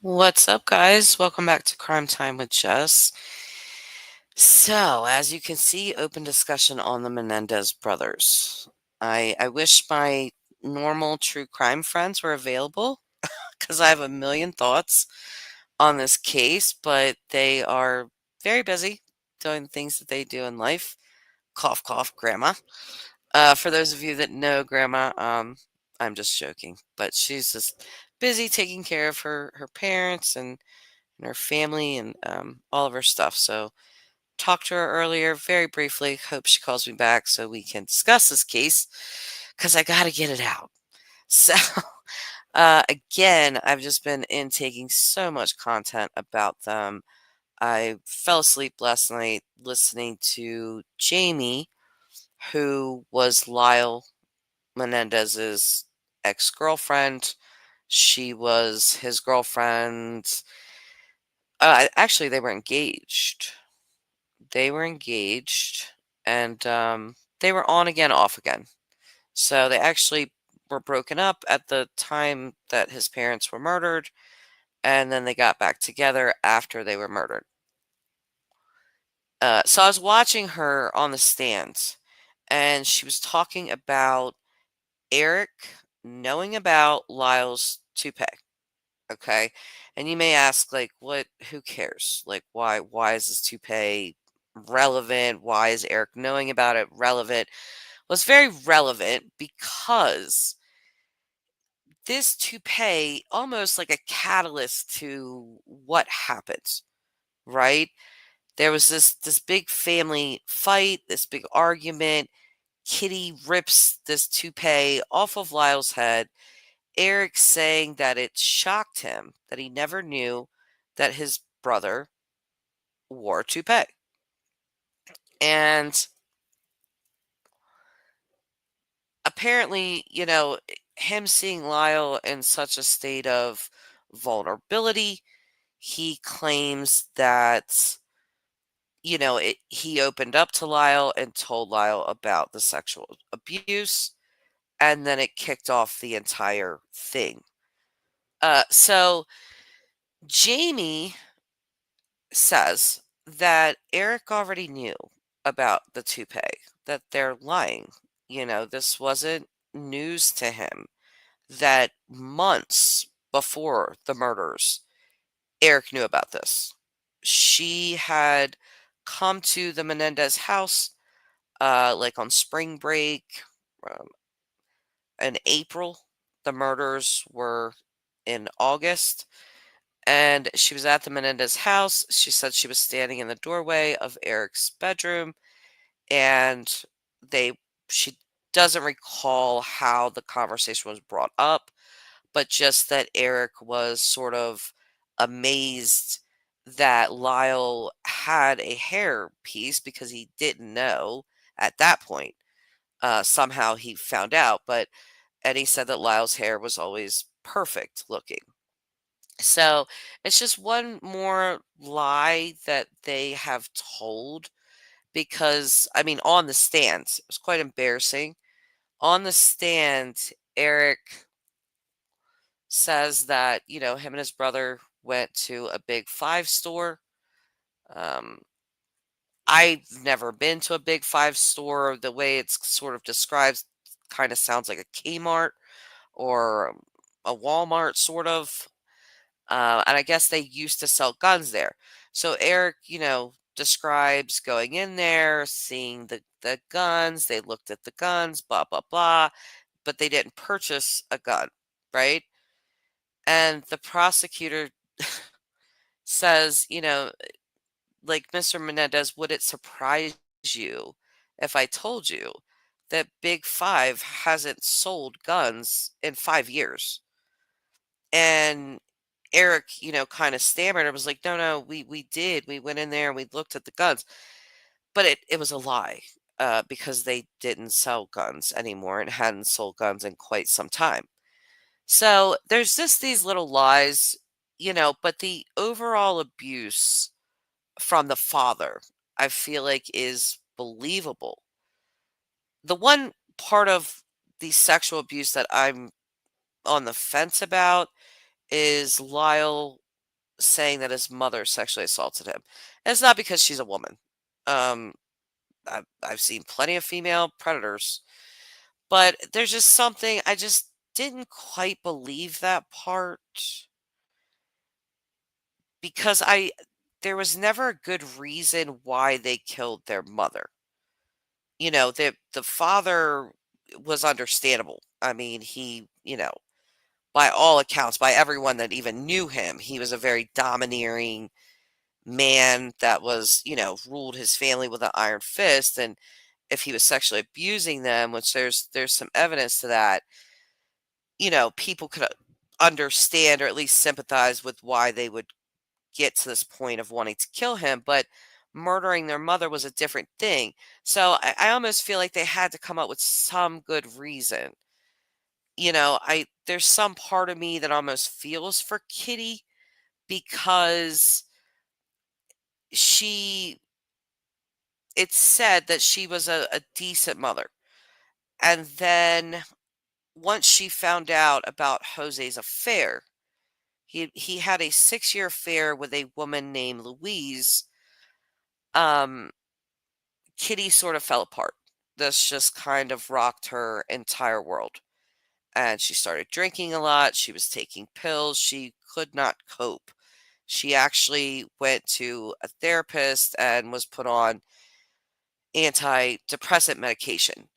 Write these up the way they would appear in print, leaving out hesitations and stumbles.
What's up, guys? Welcome back to Crime Time with Jess. So, as you can see, open discussion on the Menendez brothers. I wish my normal true crime friends were available because I have a million thoughts on this case, but they are very busy doing the things that they do in life. Cough, cough, grandma. For those of you that know grandma, I'm just joking, but she's just busy taking care of her parents and her family and all of her stuff. So talked to her earlier very briefly. Hope she calls me back so we can discuss this case because I got to get it out. So again, I've just been intaking so much content about them. I fell asleep last night listening to Jamie, who was Lyle Menendez's ex-girlfriend. She was his girlfriend. Actually, they were engaged. They were engaged, and they were on again, off again. So they actually were broken up at the time that his parents were murdered, and then they got back together after they were murdered. So I was watching her on the stand, and she was talking about Eric knowing about Lyle's toupee. Okay. And you may ask, like, who cares? Like, why is this toupee relevant? Why is Eric knowing about it relevant? Well, it's very relevant because this toupee almost like a catalyst to what happens, right? There was this big family fight, this big argument. Kitty rips this toupee off of Lyle's head. Eric saying that it shocked him that he never knew that his brother wore a toupee. And apparently, him seeing Lyle in such a state of vulnerability, he claims that, he opened up to Lyle and told Lyle about the sexual abuse, and then it kicked off the entire thing. So Jamie says that Eric already knew about the toupee, that they're lying. This wasn't news to him, that months before the murders, Eric knew about this. She had come to the Menendez house, like on spring break um, in April. The murders were in August. And she was at the Menendez house. She said she was standing in the doorway of Eric's bedroom, and they she doesn't recall how the conversation was brought up, but just that Eric was sort of amazed that Lyle had a hair piece because he didn't know at that point. Somehow he found out, and he said that Lyle's hair was always perfect looking. So it's just one more lie that they have told because, I mean, on the stand, it was quite embarrassing. On the stand, Eric says that, him and his brother went to a big five store. Um, I've never been to a big five store. The way it's sort of described kind of sounds like a Kmart or a Walmart, sort of. And I guess they used to sell guns there. So Eric, describes going in there, seeing the guns. They looked at the guns, blah, blah, blah, but they didn't purchase a gun, right? And the prosecutor says, like, Mr. Menendez, would it surprise you if I told you that Big Five hasn't sold guns in 5 years? And Eric, kind of stammered and was like, "No, no, we did. We went in there and we looked at the guns." But it was a lie, because they didn't sell guns anymore and hadn't sold guns in quite some time. So there's just these little lies, but the overall abuse from the father, I feel like, is believable. The one part of the sexual abuse that I'm on the fence about is Lyle saying that his mother sexually assaulted him. And it's not because she's a woman. Um, I've seen plenty of female predators, but there's just something I just didn't quite believe that part because there was never a good reason why they killed their mother. The father was understandable. I mean, by all accounts, by everyone that even knew him, he was a very domineering man that ruled his family with an iron fist. And if he was sexually abusing them, which there's some evidence to that, people could understand or at least sympathize with why they would get to this point of wanting to kill him. But murdering their mother was a different thing. So I almost feel like they had to come up with some good reason. I there's some part of me that almost feels for Kitty because she it's said that she was a decent mother. And then once she found out about Jose's affair, he had a 6-year affair with a woman named Louise. um Kitty sort of fell apart. This just kind of rocked her entire world. And she started drinking a lot. She was taking pills. She could not cope. She actually went to a therapist and was put on antidepressant medication.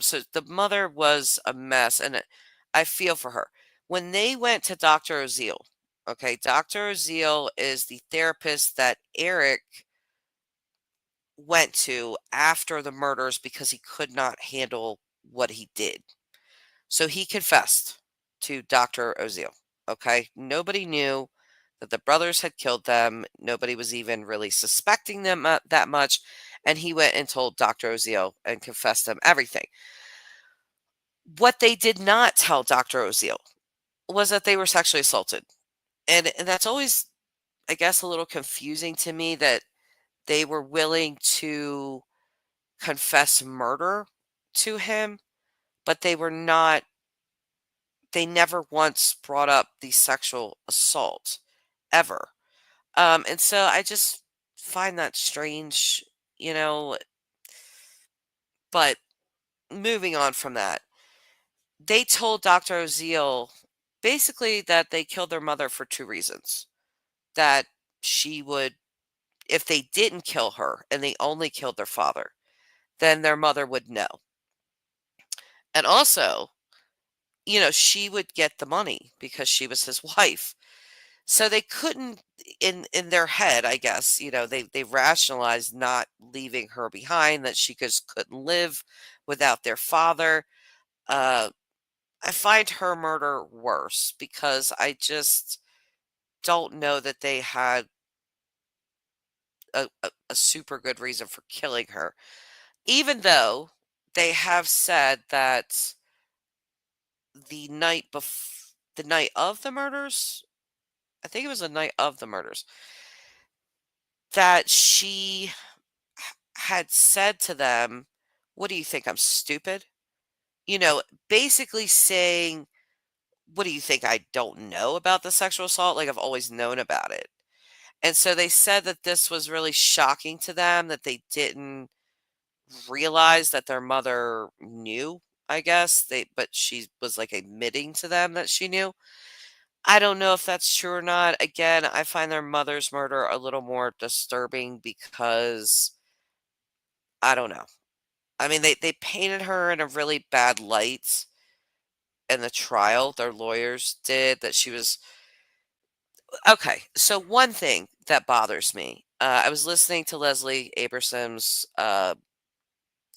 So the mother was a mess, and I feel for her. When they went to Dr. Oziel, okay, Dr. Oziel is the therapist that Eric went to after the murders because he could not handle what he did. So he confessed to Dr. Oziel. Okay. Nobody knew that the brothers had killed them. Nobody was even really suspecting them that much. And he went and told Dr. Oziel and confessed them everything. What they did not tell Dr. Oziel was that they were sexually assaulted. And that's always, I guess, a little confusing to me that they were willing to confess murder to him, but they never once brought up the sexual assault ever. And so I just find that strange, you know, but moving on from that, they told Dr. Oziel basically that they killed their mother for two reasons. That she would, if they didn't kill her and they only killed their father, then their mother would know. And also, she would get the money because she was his wife. So they couldn't, in their head, I guess, they rationalized not leaving her behind, that she just couldn't live without their father. Uh, I find her murder worse because I just don't know that they had a super good reason for killing her. Even though they have said that the night of the murders, I think it was the night of the murders, that she had said to them, "What do you think? I'm stupid?" You know, basically saying, "What do you think? I don't know about the sexual assault? Like, I've always known about it." And so they said that this was really shocking to them, that they didn't realize that their mother knew, I guess. But she was like admitting to them that she knew. I don't know if that's true or not. Again, I find their mother's murder a little more disturbing because I don't know. I mean, they painted her in a really bad light in the trial. Their lawyers did, that she was okay. So one thing that bothers me, I was listening to Leslie Abraham's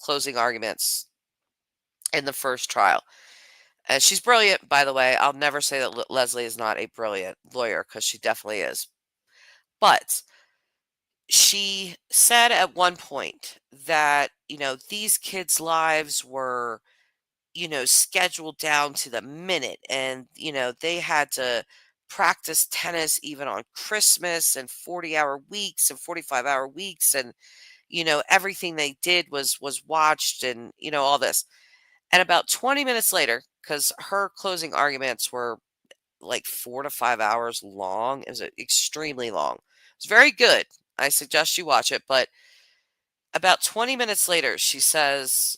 closing arguments in the first trial. And she's brilliant, by the way. I'll never say that Leslie is not a brilliant lawyer, because she definitely is. But she said at one point that, these kids' lives were, scheduled down to the minute. And, they had to practice tennis even on Christmas, and 40-hour weeks and 45-hour weeks. And, everything they did was watched, and, all this. And about 20 minutes later, because her closing arguments were like 4 to 5 hours long. It was extremely long. It's very good. I suggest you watch it, but about 20 minutes later, she says,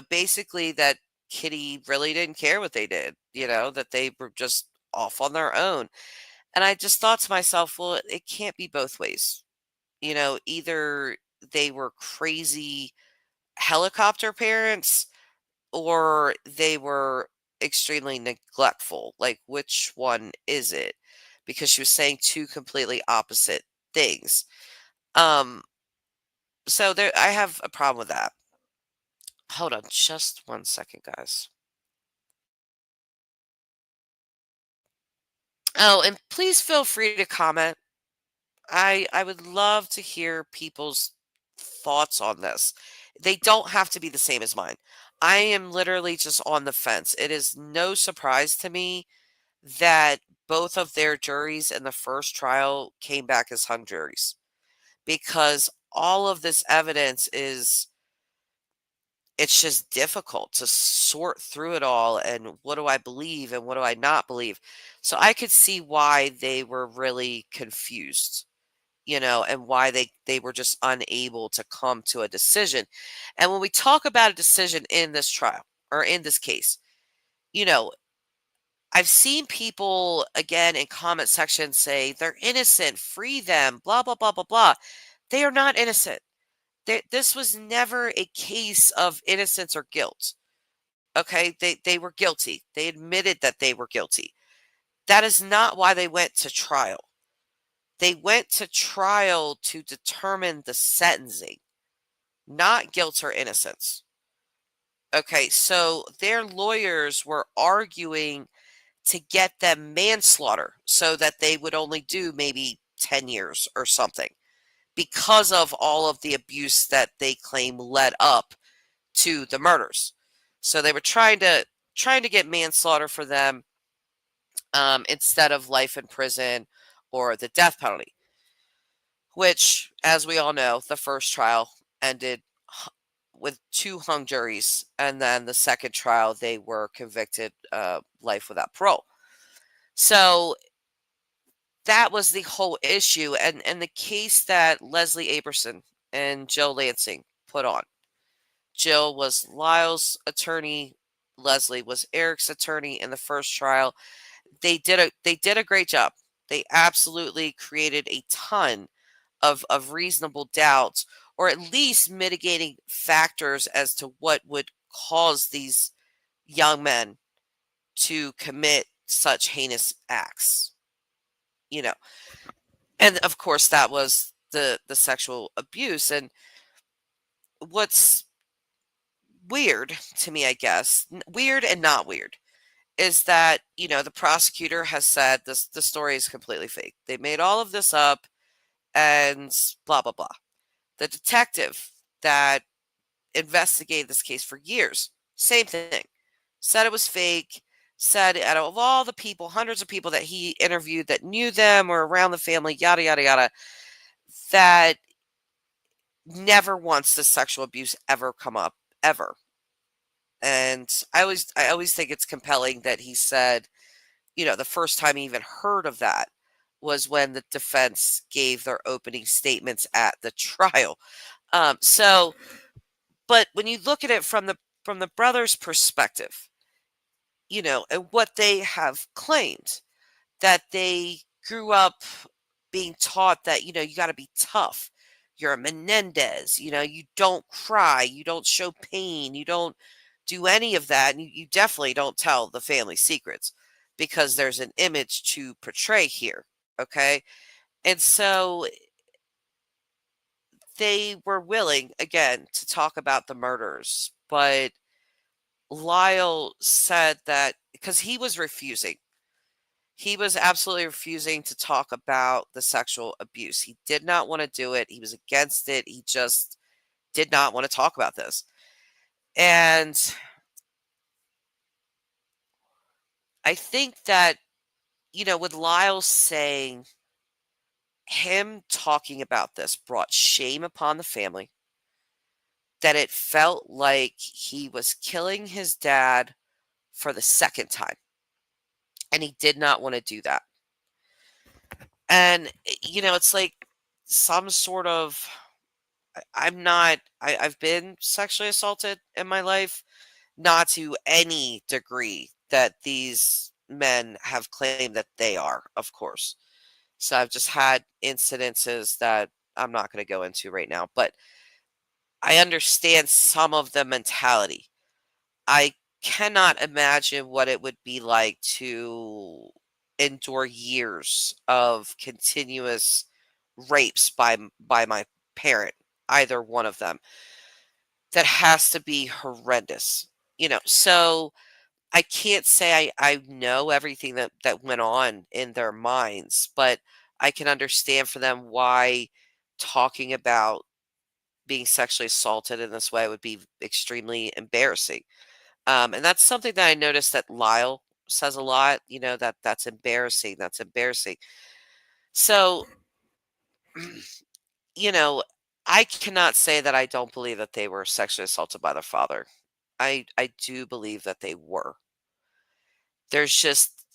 basically that Kitty really didn't care what they did, that they were just off on their own. And I just thought to myself, well, it can't be both ways. Either they were crazy helicopter parents or they were extremely neglectful. Like, which one is it? Because she was saying two completely opposite things. Um, so there, I have a problem with that. Hold on just 1 second, guys. Oh, and please feel free to comment. I would love to hear people's thoughts on this. They don't have to be the same as mine. I am literally just on the fence. It is no surprise to me that both of their juries in the first trial came back as hung juries because all of this evidence is it's just difficult to sort through it all and what do I believe and what do I not believe. So I could see why they were really confused, and why they were just unable to come to a decision. And when we talk about a decision in this trial or in this case, you know, I've seen people again in comment sections say they're innocent, free them, blah blah blah blah blah. They are not innocent. This was never a case of innocence or guilt. Okay, they were guilty. They admitted that they were guilty. That is not why they went to trial. They went to trial to determine the sentencing, not guilt or innocence. Okay, so their lawyers were arguing to get them manslaughter so that they would only do maybe 10 years or something because of all of the abuse that they claim led up to the murders. So they were trying to get manslaughter for them, instead of life in prison or the death penalty, which, as we all know, the first trial ended with two hung juries, and then the second trial they were convicted life without parole. So that was the whole issue, and the case that Leslie Aberson and Jill Lansing put on. Jill was Lyle's attorney. Leslie was Eric's attorney in the first trial. They did a great job. They absolutely created a ton of reasonable doubts, or at least mitigating factors as to what would cause these young men to commit such heinous acts. You know, and of course that was the sexual abuse. And what's weird to me, I guess, weird and not weird, is that the prosecutor has said this the story is completely fake. They made all of this up and blah blah blah. The detective that investigated this case for years, same thing, said it was fake. Said out of all the people, hundreds of people that he interviewed that knew them or around the family, yada yada yada, that never once does sexual abuse ever come up, ever. And I always think it's compelling that he said, the first time he even heard of that was when the defense gave their opening statements at the trial. So, but when you look at it from the brothers' perspective, and what they have claimed, that they grew up being taught that, you got to be tough. You're a Menendez, you don't cry, you don't show pain, you don't do any of that. And you definitely don't tell the family secrets because there's an image to portray here. Okay. And so they were willing, again, to talk about the murders. But Lyle said that because he was refusing. He was absolutely refusing to talk about the sexual abuse. He did not want to do it. He was against it. He just did not want to talk about this. And I think that, with Lyle saying him talking about this brought shame upon the family, that it felt like he was killing his dad for the second time. and he did not want to do that. And, it's like some sort of I've been sexually assaulted in my life, not to any degree that these men have claimed that they are, of course. So I've just had incidences that I'm not going to go into right now, but I understand some of the mentality. I cannot imagine what it would be like to endure years of continuous rapes by my parent, either one of them. That has to be horrendous. So I can't say I know everything that went on in their minds, but I can understand for them why talking about being sexually assaulted in this way would be extremely embarrassing. And that's something that I noticed that Lyle says a lot, that's embarrassing. That's embarrassing. So, you know, I cannot say that I don't believe that they were sexually assaulted by their father. I do believe that they were. There's just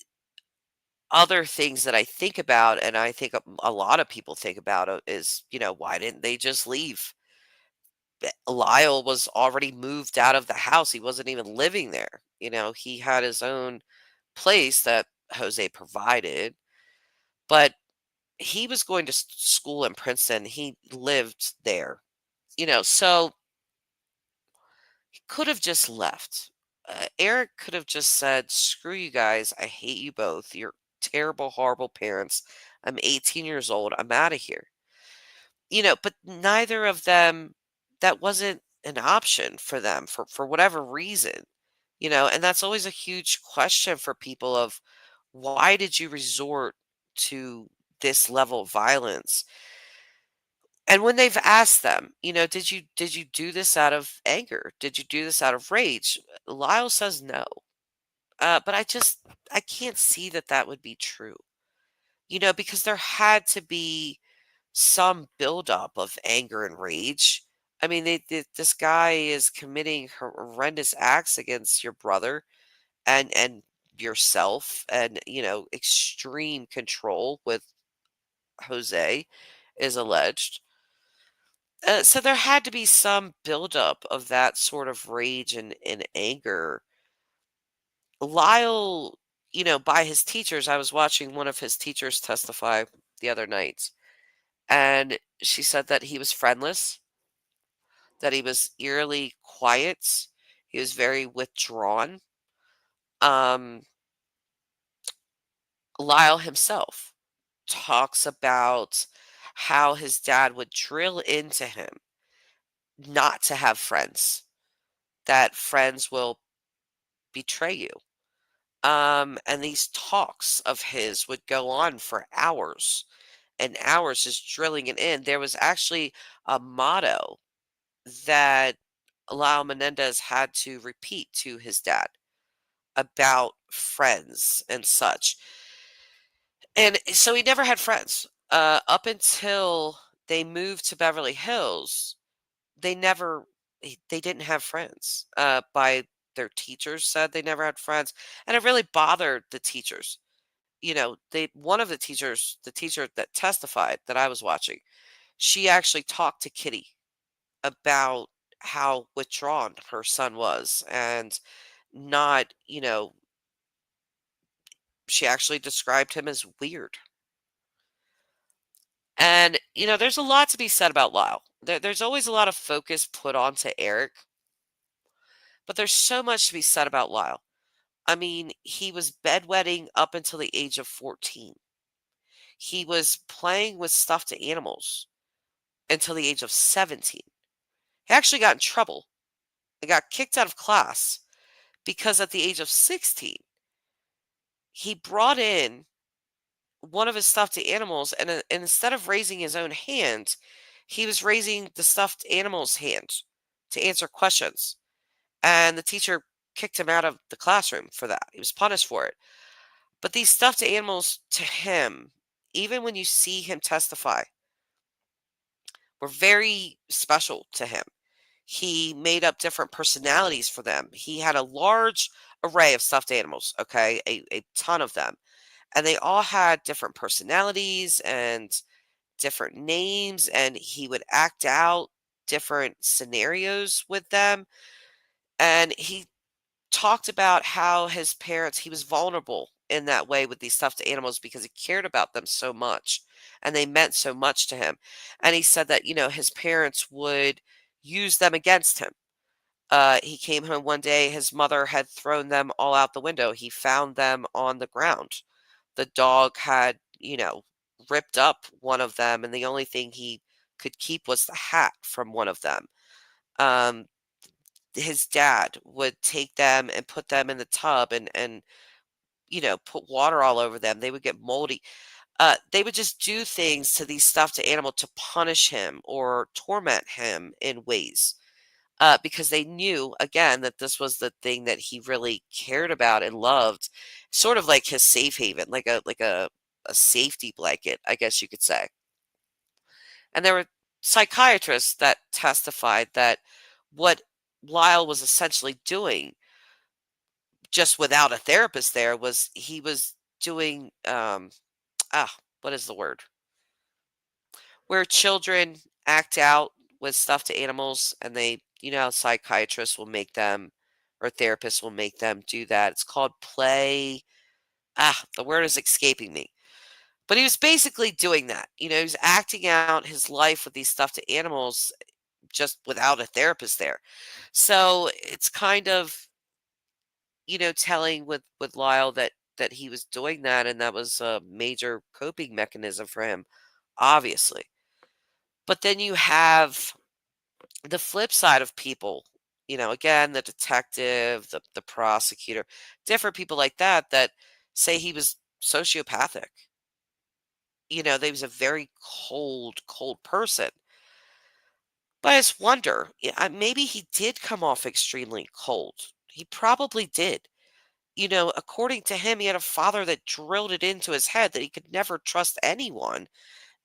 other things that I think about, and I think a lot of people think about is, why didn't they just leave? Lyle was already moved out of the house. He wasn't even living there. He had his own place that Jose provided, but he was going to school in Princeton. He lived there, so he could have just left. Eric could have just said, screw you guys. I hate you both. You're terrible, horrible parents. I'm 18 years old. I'm out of here. But neither of them, that wasn't an option for them for whatever reason, and that's always a huge question for people of why did you resort to this level of violence? And when they've asked them, did you do this out of anger? Did you do this out of rage? Lyle says no. But I can't see that that would be true, because there had to be some buildup of anger and rage. I mean, this guy is committing horrendous acts against your brother and yourself, and extreme control with Jose is alleged. So there had to be some buildup of that sort of rage and anger. Lyle, by his teachers, I was watching one of his teachers testify the other night, and she said that he was friendless, that he was eerily quiet, he was very withdrawn. Um, Lyle himself talks about how his dad would drill into him not to have friends, that friends will betray you. And these talks of his would go on for hours and hours, just drilling it in. There was actually a motto that Lyle Menendez had to repeat to his dad about friends and such. And so he never had friends. Up until they moved to Beverly Hills, they didn't have friends. By their teachers said they never had friends, and it really bothered the teachers. They one of the teacher that testified that I was watching, she actually talked to Kitty about how withdrawn her son was, and not, she actually described him as weird. And, there's a lot to be said about Lyle. There's always a lot of focus put onto Eric, but there's so much to be said about Lyle. I mean, he was bedwetting up until the age of 14. He was playing with stuffed animals until the age of 17. He actually got in trouble and got kicked out of class because at the age of 16, he brought in one of his stuffed animals, and instead of raising his own hand, he was raising the stuffed animal's hand to answer questions. And the teacher kicked him out of the classroom for that. He was punished for it. But these stuffed animals to him, even when you see him testify, were very special to him. He made up different personalities for them. He had a large array of stuffed animals, okay? A ton of them. And they all had different personalities and different names, and he would act out different scenarios with them. And he talked about how his parents, he was vulnerable in that way with these stuffed animals because he cared about them so much and they meant so much to him. And he said that, his parents would use them against him. He came home one day, his mother had thrown them all out the window. He found them on the ground. The dog had, ripped up one of them, and the only thing he could keep was the hat from one of them. Um, his dad would take them and put them in the tub and put water all over them. They would get moldy. They would just do things to these stuffed animal to punish him or torment him in ways. Because they knew again that this was the thing that he really cared about and loved, sort of like his safe haven, like a safety blanket, I guess you could say. And there were psychiatrists that testified that what Lyle was essentially doing, just without a therapist there, was he was doing what is the word? Where children act out with stuffed animals and they, psychiatrists will make them or therapists will make them do that. It's called play. The word is escaping me. But he was basically doing that. He was acting out his life with these stuffed animals just without a therapist there. So it's kind of, telling with Lyle that he was doing that and that was a major coping mechanism for him, obviously. But then you have the flip side of people, again, the detective, the prosecutor, different people like that that say he was sociopathic. They was a very cold, cold person. But I just wonder, maybe he did come off extremely cold. He probably did. According to him, he had a father that drilled it into his head that he could never trust anyone,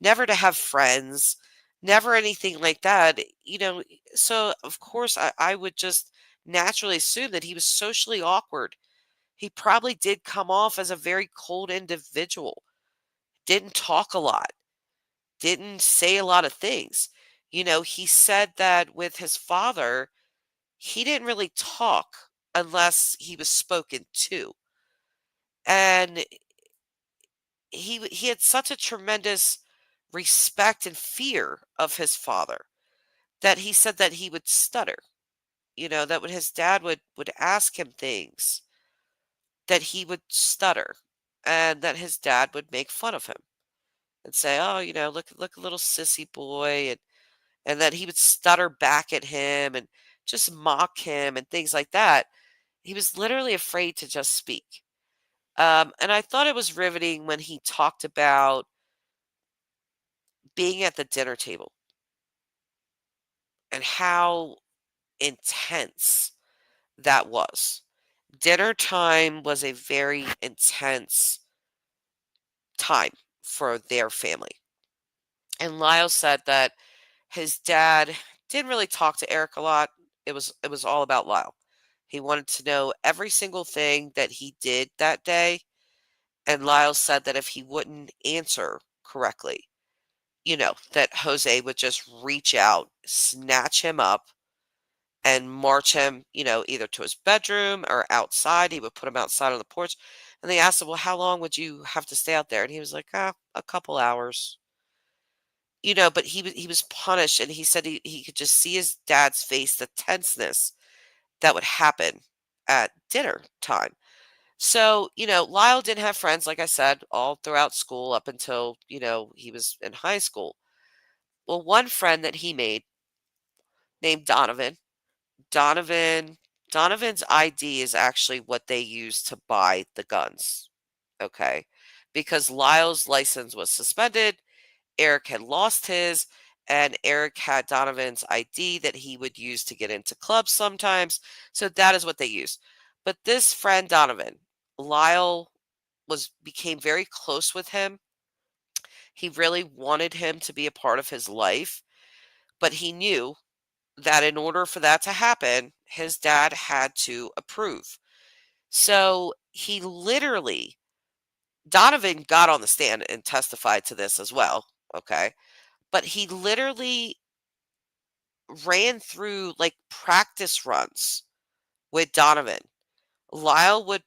never to have friends, never anything like that. So of course I would just naturally assume that he was socially awkward. He probably did come off as a very cold individual, didn't talk a lot, didn't say a lot of things. He said that with his father, he didn't really talk unless he was spoken to. And he had such a tremendous respect and fear of his father that he said that he would stutter. That when his dad would ask him things, that he would stutter, and that his dad would make fun of him and say, "Oh, look, a little sissy boy," and that he would stutter back at him and just mock him and things like that. He was literally afraid to just speak. And I thought it was riveting when he talked about being at the dinner table and how intense that was. Dinner time was a very intense time for their family. And Lyle said that his dad didn't really talk to Eric a lot. It was all about Lyle. He wanted to know every single thing that he did that day. And Lyle said that if he wouldn't answer correctly, that Jose would just reach out, snatch him up, and march him, either to his bedroom or outside. He would put him outside on the porch. And they asked him, well, how long would you have to stay out there? And he was like, a couple hours. But he was punished, and he said he could just see his dad's face, the tenseness that would happen at dinner time. So, Lyle didn't have friends, like I said, all throughout school up until, he was in high school. Well, one friend that he made named Donovan, Donovan Donovan's ID is actually what they used to buy the guns. Okay. Because Lyle's license was suspended, Eric had lost his, and Eric had Donovan's ID that he would use to get into clubs sometimes. So that is what they used. But this friend Donovan, Lyle became very close with him. He really wanted him to be a part of his life, but he knew that in order for that to happen, his dad had to approve. So he literally, Donovan got on the stand and testified to this as well. Okay. But he literally ran through like practice runs with Donovan. Lyle would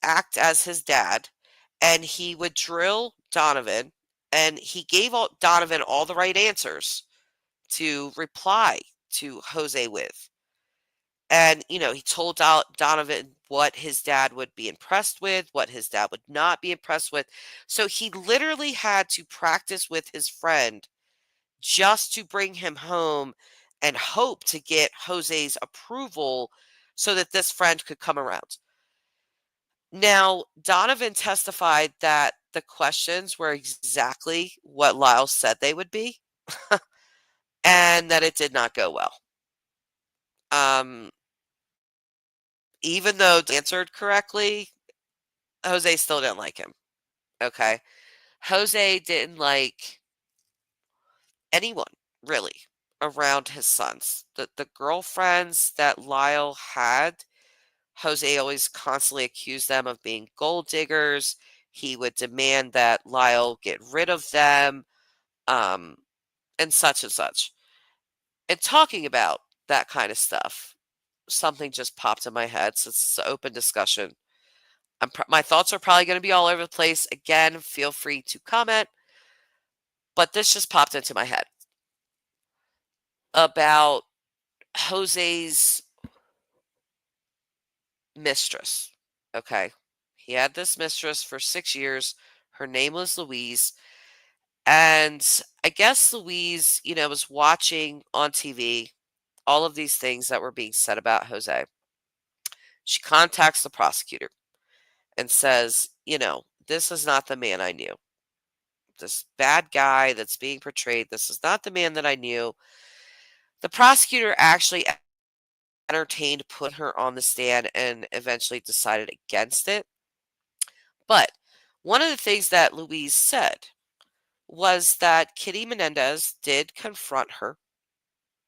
act as his dad, and he would drill Donovan, and he gave Donovan all the right answers to reply to Jose with. And, he told Donovan what his dad would be impressed with, what his dad would not be impressed with. So he literally had to practice with his friend just to bring him home and hope to get Jose's approval so that this friend could come around. Now, Donovan testified that the questions were exactly what Lyle said they would be and that it did not go well. Um, Even though answered correctly, Jose still didn't like him. Okay. Jose didn't like anyone really around his sons. The girlfriends that Lyle had, Jose always constantly accused them of being gold diggers. He would demand that Lyle get rid of them, um, and such and such. And talking about that kind of stuff, something just popped in my head. So it's an open discussion. My thoughts are probably going to be all over the place. Again, feel free to comment. But this just popped into my head about Jose's mistress. Okay. He had this mistress for 6 years. Her name was Louise. And I guess Louise, was watching on TV all of these things that were being said about Jose. She contacts the prosecutor and says, this is not the man I knew. This bad guy that's being portrayed, this is not the man that I knew. The prosecutor actually entertained putting her on the stand and eventually decided against it. But one of the things that Louise said was that Kitty Menendez did confront her,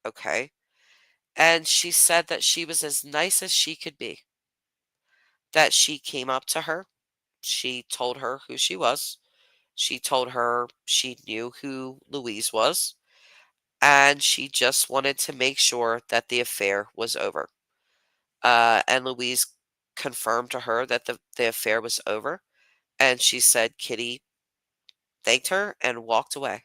okay? And she said that she was as nice as she could be, that she came up to her. She told her who she was. She told her she knew who Louise was. And she just wanted to make sure that the affair was over. And Louise confirmed to her that the affair was over. And she said Kitty thanked her and walked away.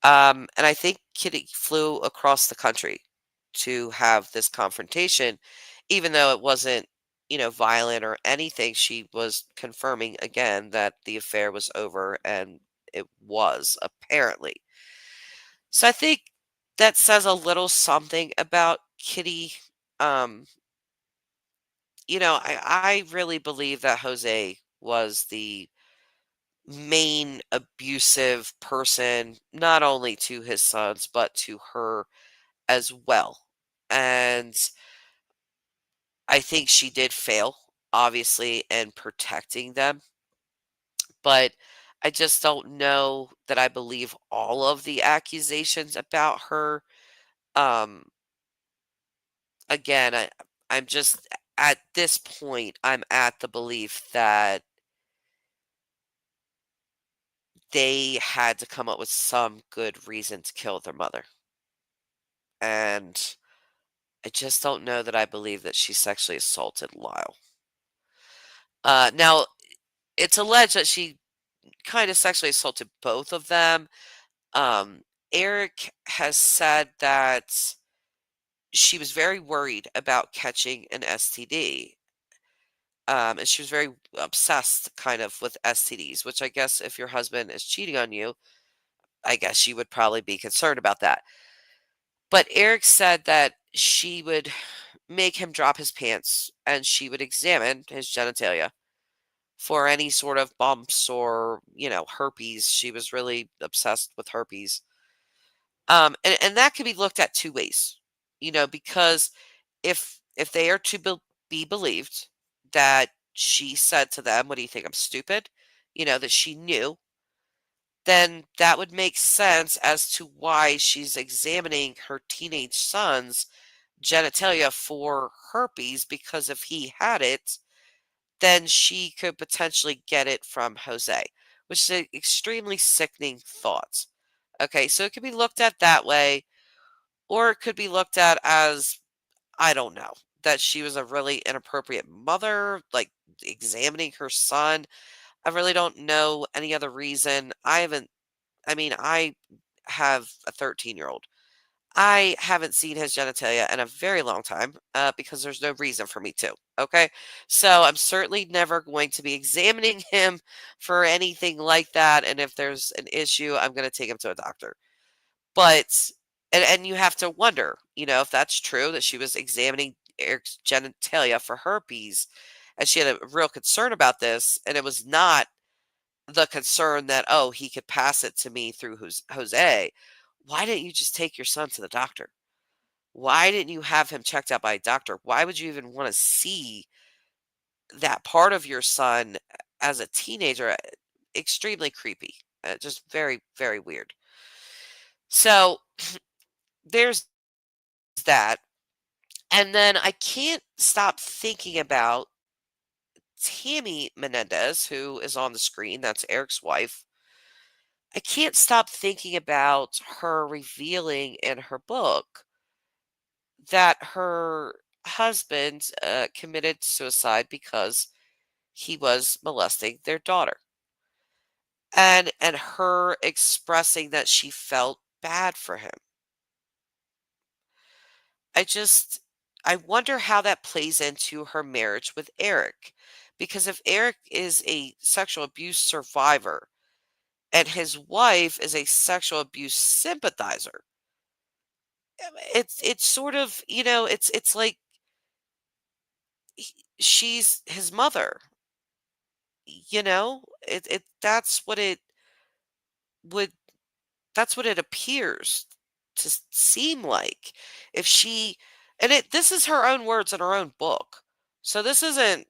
And I think Kitty flew across the country to have this confrontation, even though it wasn't, violent or anything. She was confirming again that the affair was over, and it was apparently. So I think that says a little something about Kitty. Um, I really believe that Jose was the main abusive person, not only to his sons, but to her as well. And I think she did fail, obviously, in protecting them. But I just don't know that I believe all of the accusations about her. Um, Again, I'm just at this point, I'm at the belief that they had to come up with some good reason to kill their mother. And I just don't know that I believe that she sexually assaulted Lyle. Now, it's alleged that she kind of sexually assaulted both of them. Um, Eric has said that she was very worried about catching an STD. And she was very obsessed kind of with STDs, which I guess if your husband is cheating on you, I guess you would probably be concerned about that. But Eric said that she would make him drop his pants and she would examine his genitalia for any sort of bumps or, herpes. She was really obsessed with herpes. And that can be looked at two ways, because if they are to be believed that she said to them, "What do you think? I'm stupid?" That she knew, then that would make sense as to why she's examining her teenage sons genitalia for herpes because if he had it, then she could potentially get it from Jose, which is an extremely sickening thought. Okay, so it could be looked at that way, or it could be looked at as, I don't know, that she was a really inappropriate mother, like examining her son. I really don't know any other reason. I mean, I have a 13-year-old. I haven't seen his genitalia in a very long time because there's no reason for me to. Okay. So I'm certainly never going to be examining him for anything like that. And if there's an issue, I'm going to take him to a doctor. But, and you have to wonder, if that's true that she was examining Eric's genitalia for herpes and she had a real concern about this. And it was not the concern that, oh, he could pass it to me through Jose. Why didn't you just take your son to the doctor? Why didn't you have him checked out by a doctor? Why would you even want to see that part of your son as a teenager? Extremely creepy. Just very, very weird. So there's that. And then I can't stop thinking about Tammy Menendez, who is on the screen. That's Eric's wife. I can't stop thinking about her revealing in her book that her husband committed suicide because he was molesting their daughter, and her expressing that she felt bad for him. I just I wonder how that plays into her marriage with Eric, because if Eric is a sexual abuse survivor and his wife is a sexual abuse sympathizer, it's sort of, it's like she's his mother. It would that's what it appears to seem like. If she and it this is her own words in her own book. So this isn't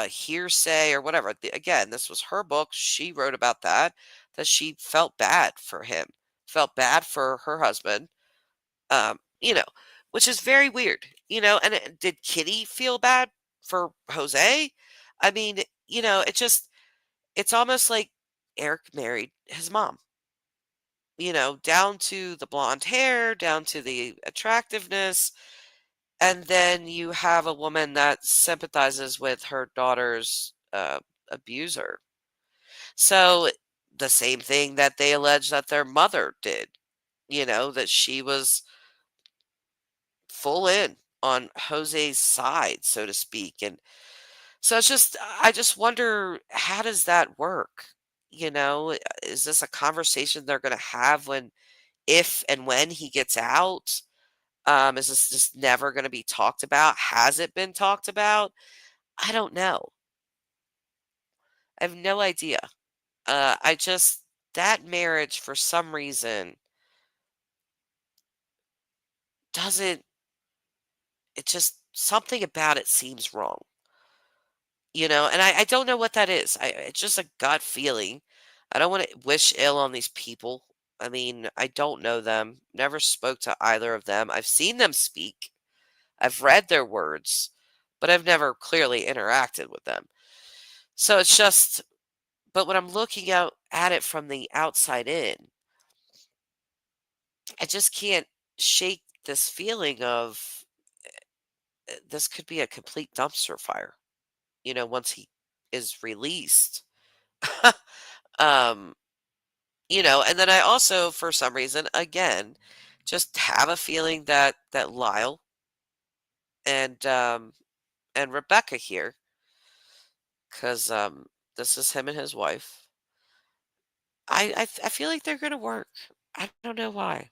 hearsay or whatever. Again, this was her book. She wrote about that she felt bad for him, felt bad for her husband. Um, you know, which is very weird, and did Kitty feel bad for Jose? I mean, it's almost like Eric married his mom, down to the blonde hair, down to the attractiveness. And then you have a woman that sympathizes with her daughter's abuser. So the same thing that they allege that their mother did, that she was full in on Jose's side, so to speak. And so I just wonder, how does that work? Is this a conversation they're going to have if and when he gets out? Is this just never going to be talked about? Has it been talked about? I don't know. I have no idea. That marriage for some reason doesn't, it just, something about it seems wrong, and I don't know what that is. It's just a gut feeling. I don't want to wish ill on these people. I mean, I don't know them, never spoke to either of them. I've seen them speak, I've read their words, but I've never clearly interacted with them. So it's just, but when I'm looking out at it from the outside in, I just can't shake this feeling of this could be a complete dumpster fire, once he is released. um, and then I also, for some reason, again, just have a feeling that Lyle and Rebecca here, because this is him and his wife. I feel like they're gonna work. I don't know why.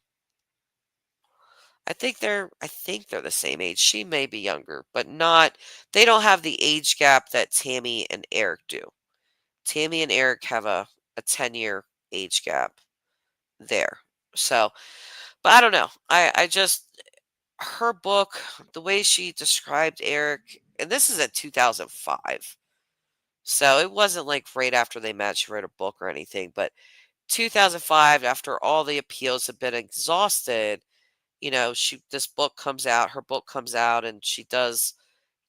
I think they're the same age. She may be younger, but not they don't have the age gap that Tammy and Eric do. Tammy and Eric have a 10-year age gap there. So, but I don't know. I just her book, the way she described Eric, and this is in 2005. So it wasn't like right after they met, she wrote a book or anything, but 2005, after all the appeals have been exhausted, This book comes out, her book comes out, and she does,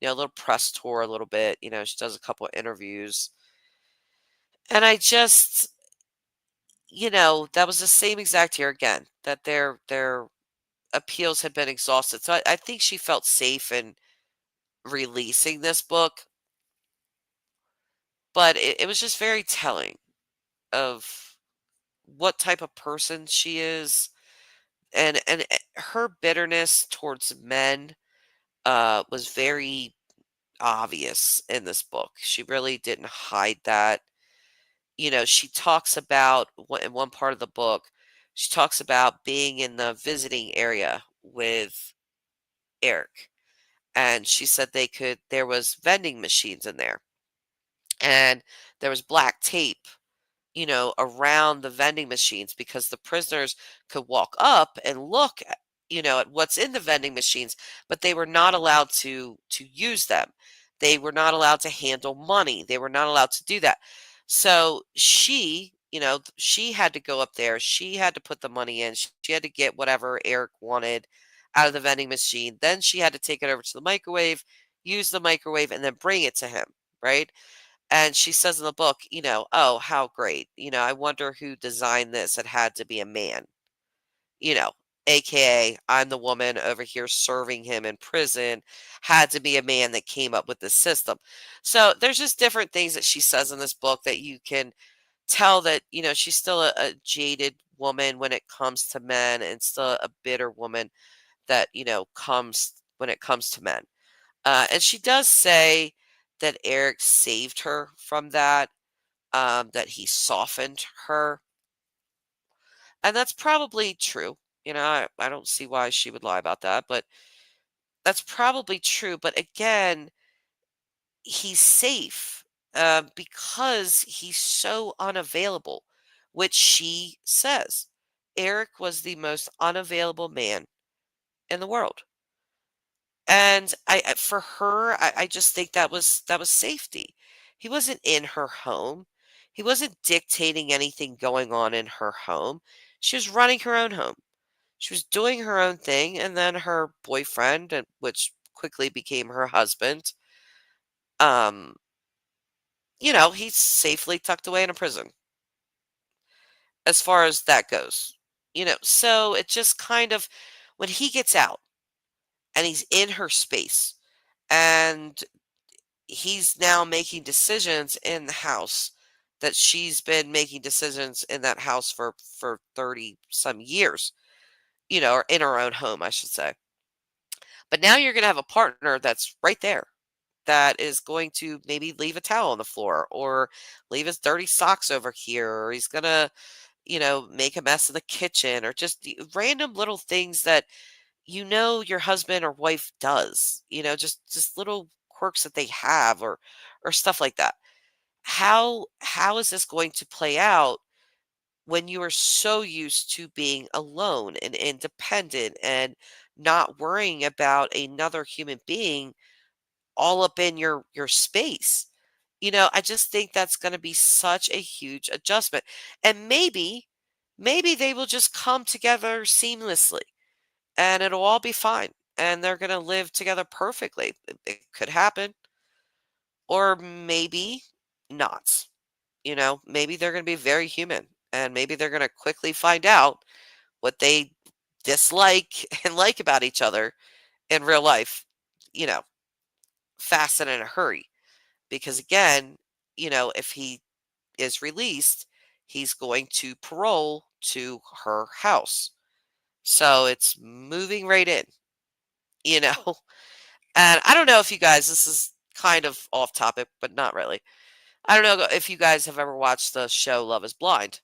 a little press tour a little bit. She does a couple of interviews. And I just, that was the same exact year again, that their appeals had been exhausted. So I think she felt safe in releasing this book, but it was just very telling of what type of person she is, and her bitterness towards men was very obvious in this book. She really didn't hide that. She talks about in one part of the book, she talks about being in the visiting area with Eric. And she said there was vending machines in there, and there was black tape, around the vending machines because the prisoners could walk up and look at what's in the vending machines, but they were not allowed to use them. They were not allowed to handle money. They were not allowed to do that. So she had to go up there. She had to put the money in. She had to get whatever Eric wanted out of the vending machine. Then she had to take it over to the microwave, use the microwave, and then bring it to him, right? And she says in the book, "Oh, how great. I wonder who designed this. It had to be a man, you know, AKA I'm the woman over here serving him in prison, had to be a man that came up with this system." So there's just different things that she says in this book that you can tell that, she's still a jaded woman when it comes to men, and still a bitter woman that, comes when it comes to men. And she does say that Eric saved her from that, that he softened her. And that's probably true. I don't see why she would lie about that, but that's probably true. But again, he's safe because he's so unavailable, which she says. Eric was the most unavailable man in the world. And for her, I just think that was safety. He wasn't in her home. He wasn't dictating anything going on in her home. She was running her own home. She was doing her own thing, and then her boyfriend, which quickly became her husband, um, he's safely tucked away in a prison as far as that goes. So it just kind of, when he gets out and he's in her space, and he's now making decisions in the house that she's been making decisions in that house for 30 some years, or in her own home, I should say. But now you're going to have a partner that's right there, that is going to maybe leave a towel on the floor, or leave his dirty socks over here, or he's going to, make a mess in the kitchen, or just random little things that your husband or wife does, just little quirks that they have, or stuff like that. How is this going to play out when you are so used to being alone and independent, and not worrying about another human being all up in your space? I just think that's going to be such a huge adjustment. And maybe they will just come together seamlessly, and it'll all be fine, and they're going to live together perfectly. It could happen, or maybe not. Maybe they're going to be very human, and maybe they're going to quickly find out what they dislike and like about each other in real life, you know, fast and in a hurry. Because again, if he is released, he's going to parole to her house. So it's moving right in, you know. And I don't know if you guys, this is kind of off topic, but not really. I don't know if you guys have ever watched the show Love is Blind,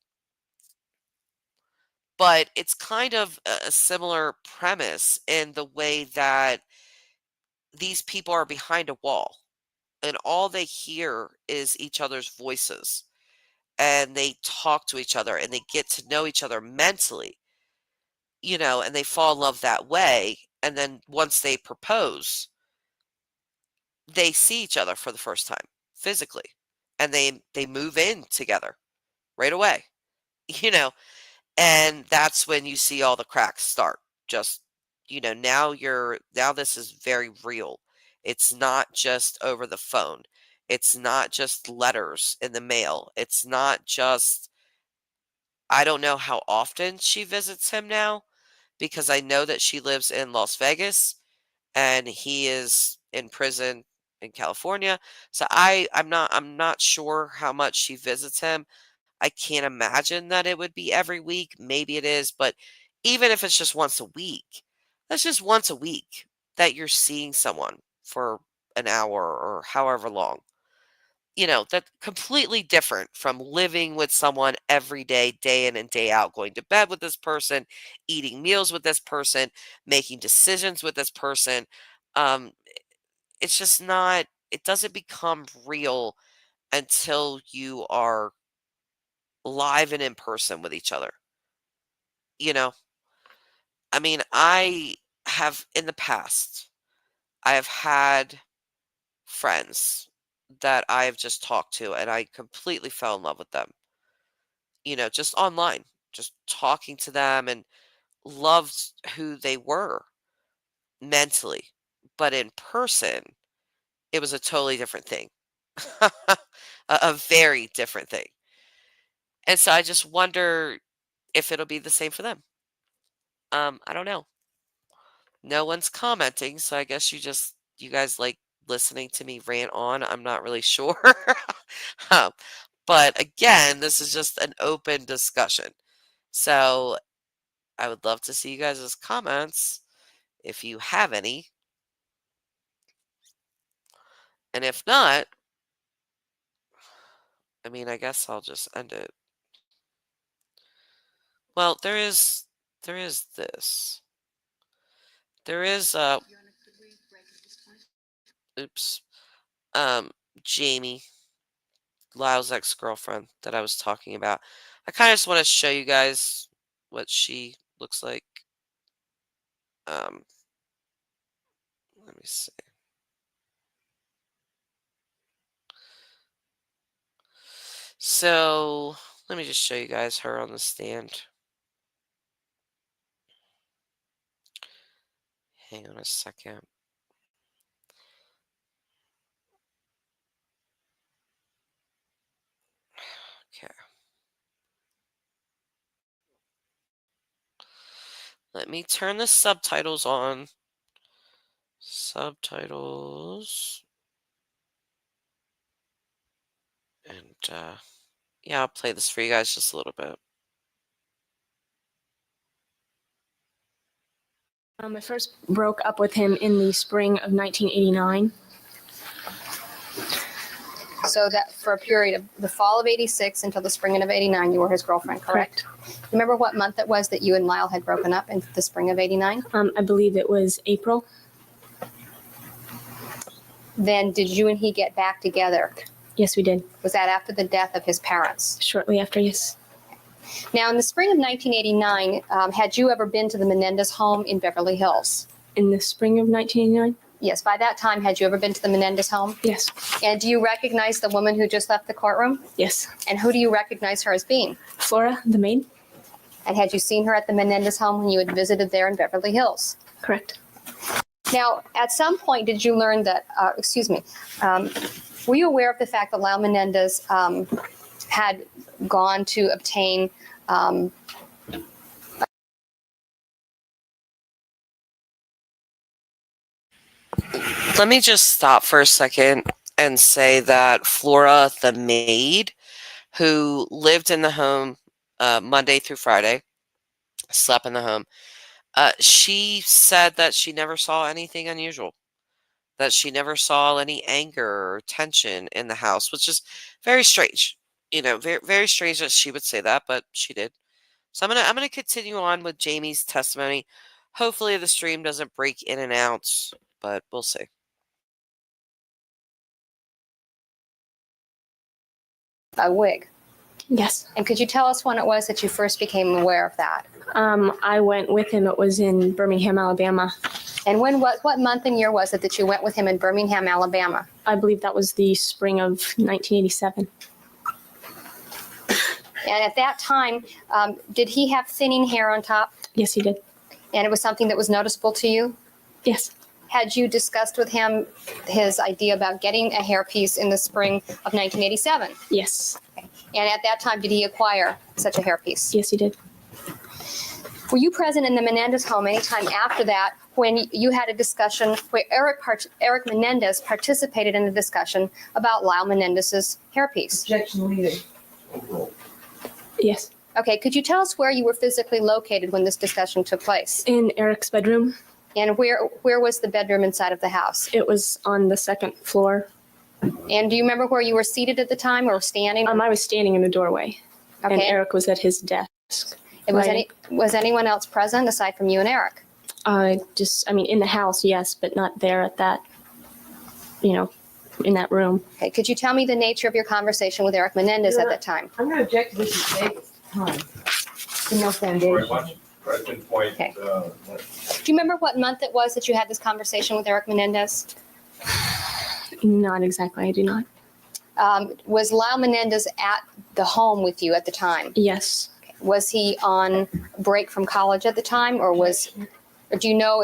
but it's kind of a similar premise in the way that these people are behind a wall, and all they hear is each other's voices, and they talk to each other, and they get to know each other mentally, and they fall in love that way. And then once they propose, they see each other for the first time physically, and they move in together right away, you know, and that's when you see all the cracks start, just now this is very real. It's not just over the phone. It's not just letters in the mail. It's not just, I don't know how often she visits him now because I know that she lives in Las Vegas and he is in prison in California. So I'm not sure how much she visits him. I can't imagine that it would be every week. Maybe it is, but even if it's just once a week, that's just once a week that you're seeing someone for an hour or however long. That's completely different from living with someone every day in and day out, going to bed with this person, eating meals with this person, making decisions with this person. Um, it's just not, it doesn't become real until you are live and in person with each other. You know, I mean, I have in the past, I have had friends that I've just talked to and I completely fell in love with them, just online, just talking to them and loved who they were mentally. But in person, it was a totally different thing, a very different thing. And so I just wonder if it'll be the same for them. I don't know. No one's commenting, so I guess you guys like listening to me rant on. I'm not really sure. Um, but again, this is just an open discussion. So I would love to see you guys' comments if you have any. And if not, I mean, I guess I'll just end it. Well, there is this. There is oops. Um Jamie, Lyle's ex-girlfriend that I was talking about. I kind of just want to show you guys what she looks like. Um, Let me see. So let me just show you guys her on the stand. Hang on a second. Okay. Let me turn the subtitles on. Subtitles. And yeah, I'll play this for you guys just a little bit. I first broke up with him in the spring of 1989. So that for a period of the fall of 86 until the spring of 89, you were his girlfriend, correct? Remember what month it was that you and Lyle had broken up in the spring of 89? I believe it was April. Then did you and he get back together? Yes, we did. Was that after the death of his parents? Shortly after, yes. Now, in the spring of 1989, had you ever been to the Menendez home in Beverly Hills? In the spring of 1989? Yes. By that time, had you ever been to the Menendez home? Yes. And do you recognize the woman who just left the courtroom? Yes. And who do you recognize her as being? Flora, the maid? And had you seen her at the Menendez home when you had visited there in Beverly Hills? Correct. Now, at some point, did you learn that, were you aware of the fact that Lyle Menendez had gone to obtain Let me just stop for a second and say that Flora, the maid, who lived in the home Monday through Friday, slept in the home, she said that she never saw anything unusual, that she never saw any anger or tension in the house, which is very strange. Very, very strange that she would say that, but she did. So I'm gonna continue on with Jamie's testimony. Hopefully the stream doesn't break in and out, but we'll see. a wig? Yes. And could you tell us when it was that you first became aware of that? I went with him. It was in Birmingham, Alabama. And what month and year was it that you went with him in Birmingham, Alabama? I believe that was the spring of 1987. And at that time, did he have thinning hair on top? Yes, he did. And it was something that was noticeable to you? Yes. Had you discussed with him his idea about getting a hairpiece in the spring of 1987? Yes. And at that time, did he acquire such a hairpiece? Yes, he did. Were you present in the Menendez home anytime after that when you had a discussion where Eric Menendez participated in a discussion about Lyle Menendez's hairpiece? Objection leading. Yes. Okay, could you tell us where you were physically located when this discussion took place? In Eric's bedroom. And where was the bedroom inside of the house? It was on the second floor. And do you remember where you were seated at the time or standing? I was standing in the doorway, and Okay. Eric was at his desk. Was anyone else present aside from you and Eric? In the house, yes, but not there at that, in that room. Okay, could you tell me the nature of your conversation with Eric Menendez at that time? I'm going to object to this mistake at the time. To no foundation. Try to pinpoint. Okay. Do you remember what month it was that you had this conversation with Eric Menendez? Not exactly, I do not. Was Lyle Menendez at the home with you at the time? Yes. Was he on break from college at the time, or do you know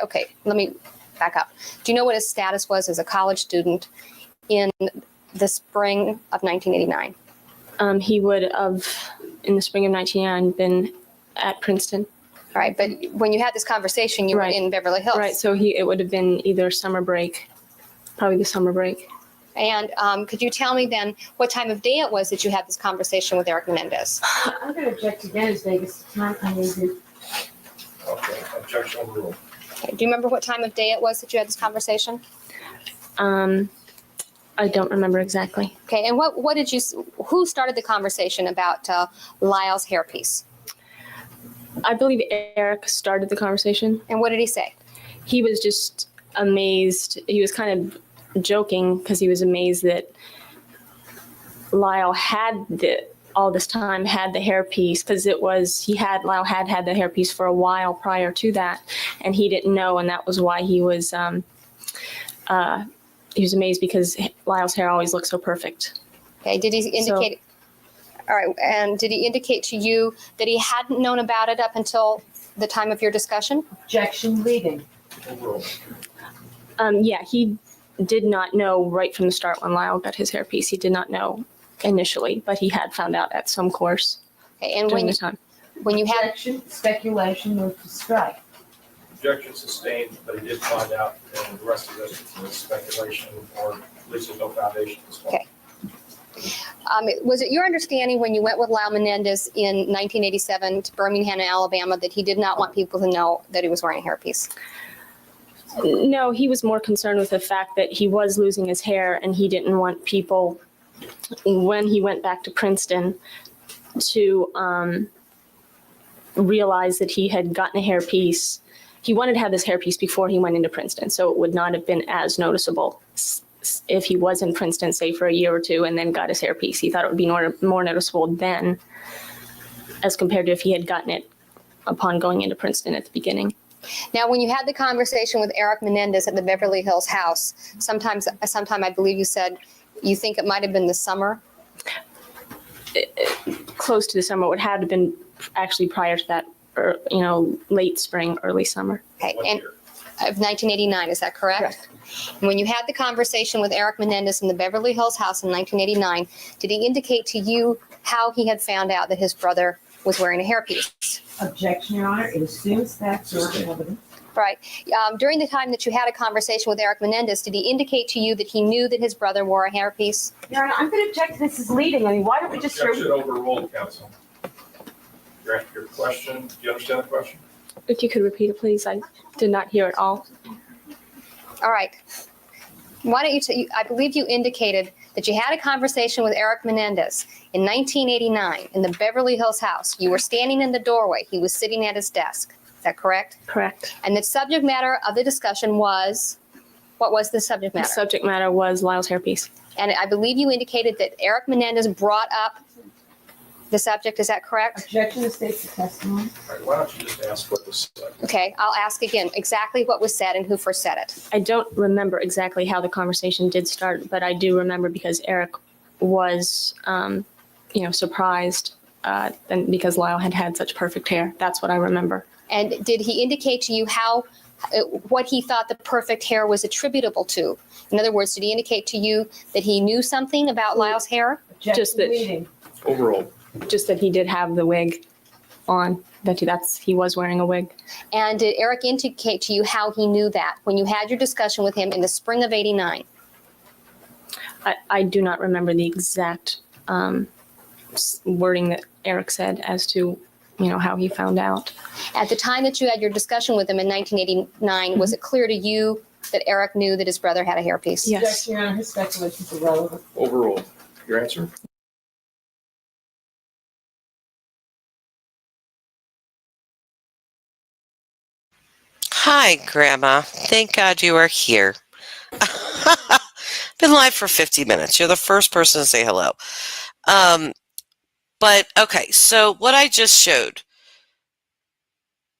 okay, let me back up. Do you know what his status was as a college student in the spring of 1989? He would have, in the spring of 1989, been at Princeton. All right, but when you had this conversation, you Right. were in Beverly Hills. Right, so it would have been either summer break, probably the summer break. And could you tell me then what time of day it was that you had this conversation with Eric Menendez? I'm going to object again as Vegas. Time I need to. Okay, objection overruled. Okay, do you remember what time of day it was that you had this conversation? I don't remember exactly. Okay, and who started the conversation about Lyle's hairpiece? I believe Eric started the conversation. And what did he say? He was just amazed. He was kind of joking because he was amazed that Lyle all this time had the hairpiece, because Lyle had the hairpiece for a while prior to that, and he didn't know, and that was why he was amazed, because Lyle's hair always looked so perfect. Okay, did he indicate? All right, and did he indicate to you that he hadn't known about it up until the time of your discussion? Objection leading. Overruled. Yeah, he did not know right from the start when Lyle got his hairpiece. He did not know initially, but he had found out at some course Okay, and during the time. when you had Objection, speculation, move to strike. Objection sustained, but he did find out, and the rest of this is speculation, or at least there's no foundation to this. Okay. Was it your understanding when you went with Lyle Menendez in 1987 to Birmingham, Alabama, that he did not want people to know that he was wearing a hairpiece? No, he was more concerned with the fact that he was losing his hair, and he didn't want people, when he went back to Princeton, to realize that he had gotten a hairpiece. He wanted to have this hairpiece before he went into Princeton, so it would not have been as noticeable if he was in Princeton, say, for a year or two and then got his hairpiece. He thought it would be more noticeable then as compared to if he had gotten it upon going into Princeton at the beginning. Now, when you had the conversation with Eric Menendez at the Beverly Hills house, sometime I believe you said you think it might have been the summer. Close to the summer. It would have been actually prior to that, or, late spring, early summer. Okay, What and year? of 1989, is that correct? And when you had the conversation with Eric Menendez in the Beverly Hills house in 1989, did he indicate to you how he had found out that his brother was wearing a hairpiece? Objection, Your Honor. It assumes facts or evidence. Right. During the time that you had a conversation with Eric Menendez, did he indicate to you that he knew that his brother wore a hairpiece? Your Honor, I'm going to object to this as leading. Why don't we just... Objection overruled, counsel. Your question, do you understand the question? If you could repeat it, please. I did not hear it all. All right. Why don't I believe you indicated that you had a conversation with Eric Menendez in 1989 in the Beverly Hills house. You were standing in the doorway. He was sitting at his desk. Is that correct? Correct. And the subject matter of the discussion was, what was the subject The matter? subject matter was Lyle's hairpiece. And I believe you indicated that Eric Menendez brought up the subject. Is that correct? Objection to state the testimony. All right, why don't you just ask what this said? Okay, I'll ask again exactly what was said and who first said it. I don't remember exactly how the conversation did start, but I do remember because Eric was, surprised and because Lyle had such perfect hair. That's what I remember. And did he indicate to you how, what he thought the perfect hair was attributable to? In other words, did he indicate to you that he knew something about Lyle's hair? Just that- Meeting. Overall, Just that he did have the wig on, that he was wearing a wig. And did Eric indicate to you how he knew that when you had your discussion with him in the spring of '89? I do not remember the exact wording that Eric said as to, how he found out. At the time that you had your discussion with him in 1989, was it clear to you that Eric knew that his brother had a hairpiece? Yes. Objection, Your Honor, his speculations are relevant. overall, your answer? Hi, Grandma. Thank God you are here. Been live for 50 minutes. You're the first person to say hello. But okay, so what I just showed.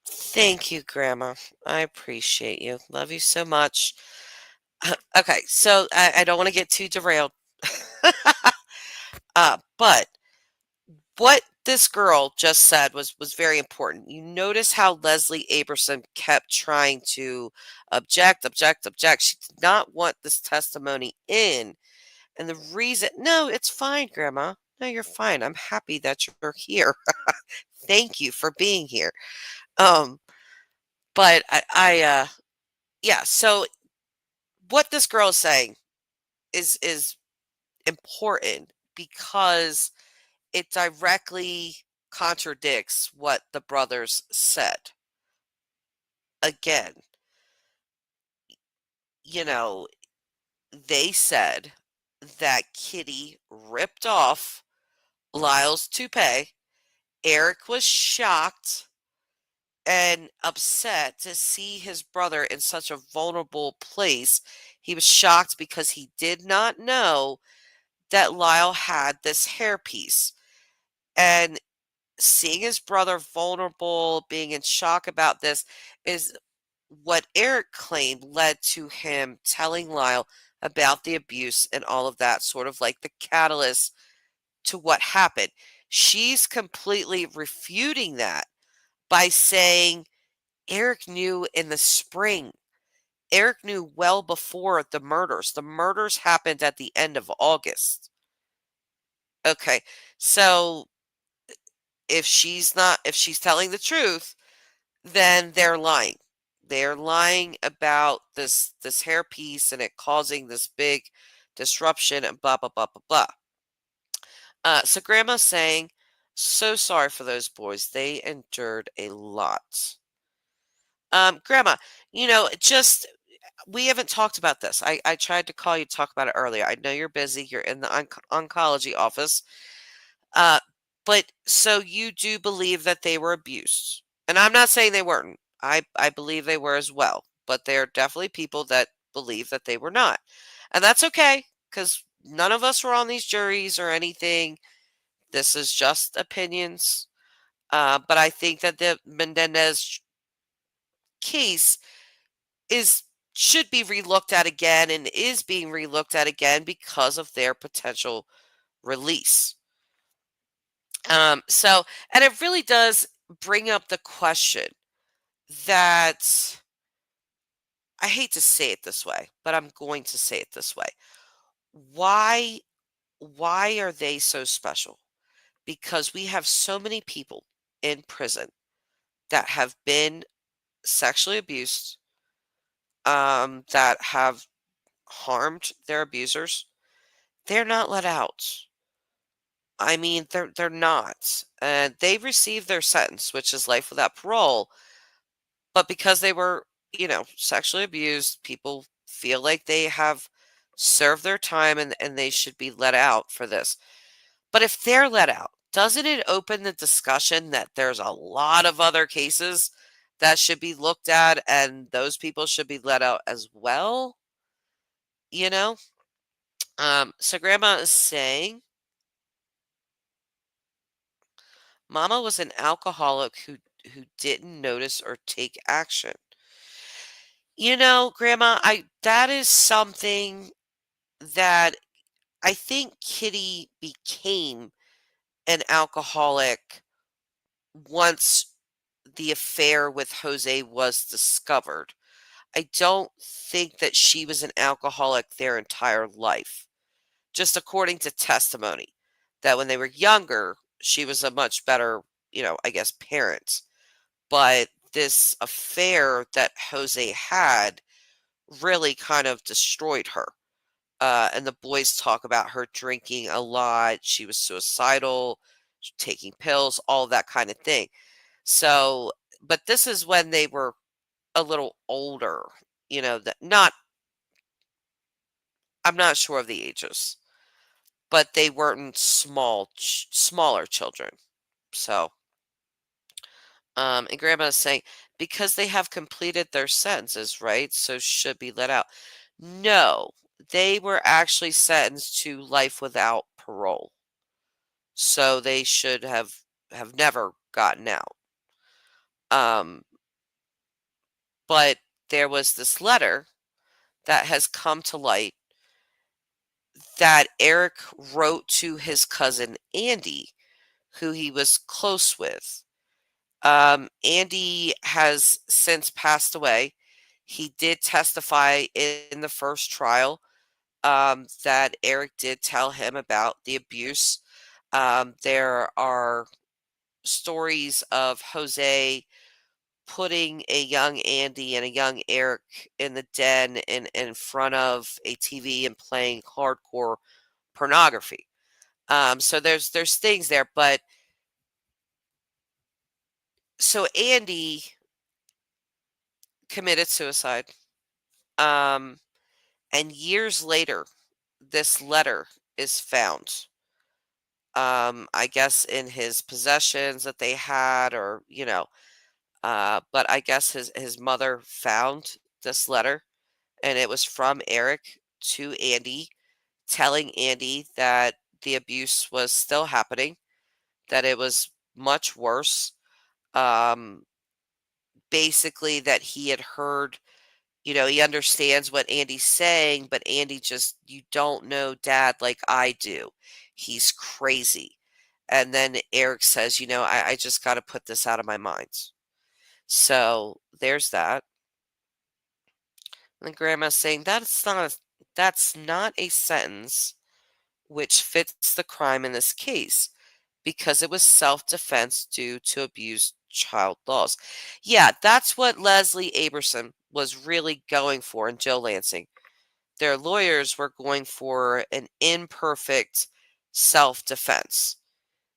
Thank you, Grandma. I appreciate you. Love you so much. Okay, so I don't want to get too derailed. But what this girl just said was very important. You notice how Leslie Aberson kept trying to object. She did not want this testimony in. And the reason, no, it's fine, Grandma. No, you're fine. I'm happy that you're here. Thank you for being here. But yeah, so what this girl is saying is important because it directly contradicts what the brothers said. Again, they said that Kitty ripped off Lyle's toupee. Eric was shocked and upset to see his brother in such a vulnerable place. He was shocked because he did not know that Lyle had this hairpiece. And seeing his brother vulnerable, being in shock about this, is what Eric claimed led to him telling Lyle about the abuse and all of that, sort of like the catalyst to what happened. She's completely refuting that by saying Eric knew in the spring. Eric knew well before the murders. The murders happened at the end of August. Okay, so if she's telling the truth, then they're lying. They're lying about this hairpiece and it causing this big disruption and blah blah blah blah blah. So Grandma's saying, so sorry for those boys. They endured a lot. Grandma, just we haven't talked about this. I tried to call you to talk about it earlier. I know you're busy. You're in the oncology office. Uh, but so you do believe that they were abused. And I'm not saying they weren't. I believe they were as well. But there are definitely people that believe that they were not. And that's okay, because none of us were on these juries or anything. This is just opinions. But I think that the Menendez case should be relooked at again and is being relooked at again because of their potential release. And it really does bring up the question that I hate to say it this way, but I'm going to say it this way. Why are they so special? Because we have so many people in prison that have been sexually abused, that have harmed their abusers. They're not let out. I mean, they're not. They received their sentence, which is life without parole. But because they were, sexually abused, people feel like they have served their time and they should be let out for this. But if they're let out, doesn't it open the discussion that there's a lot of other cases that should be looked at and those people should be let out as well? You know? So Grandma is saying Mama was an alcoholic who didn't notice or take action. Grandma, that is something that I think Kitty became an alcoholic once the affair with Jose was discovered. I don't think that she was an alcoholic their entire life, just according to testimony, that when they were younger, she was a much better, I guess, parent. But this affair that Jose had really kind of destroyed her. And the boys talk about her drinking a lot. She was suicidal, taking pills, all that kind of thing. So, but this is when they were a little older, that not, I'm not sure of the ages, but they weren't smaller children. So, and Grandma is saying, because they have completed their sentences, right? So should be let out. No, they were actually sentenced to life without parole. So they should have never gotten out. Um, but there was this letter that has come to light that Eric wrote to his cousin Andy, who he was close with. Andy has since passed away. He did testify in the first trial, that Eric did tell him about the abuse. There are stories of Jose putting a young Andy and a young Eric in the den in front of a TV and playing hardcore pornography. So there's things there, but so Andy committed suicide. Um, and years later, this letter is found. I guess in his possessions that they had, or but I guess his mother found this letter, and it was from Eric to Andy, telling Andy that the abuse was still happening, that it was much worse. Um, Basically, that he had heard, he understands what Andy's saying, but Andy just, you don't know dad like I do. He's crazy. And then Eric says, I just got to put this out of my mind. So there's that. And Grandma's saying that's not a sentence which fits the crime in this case because it was self-defense due to abused child laws. Yeah, that's what Leslie Aberson was really going for, and Joe Lansing. Their lawyers were going for an imperfect self-defense,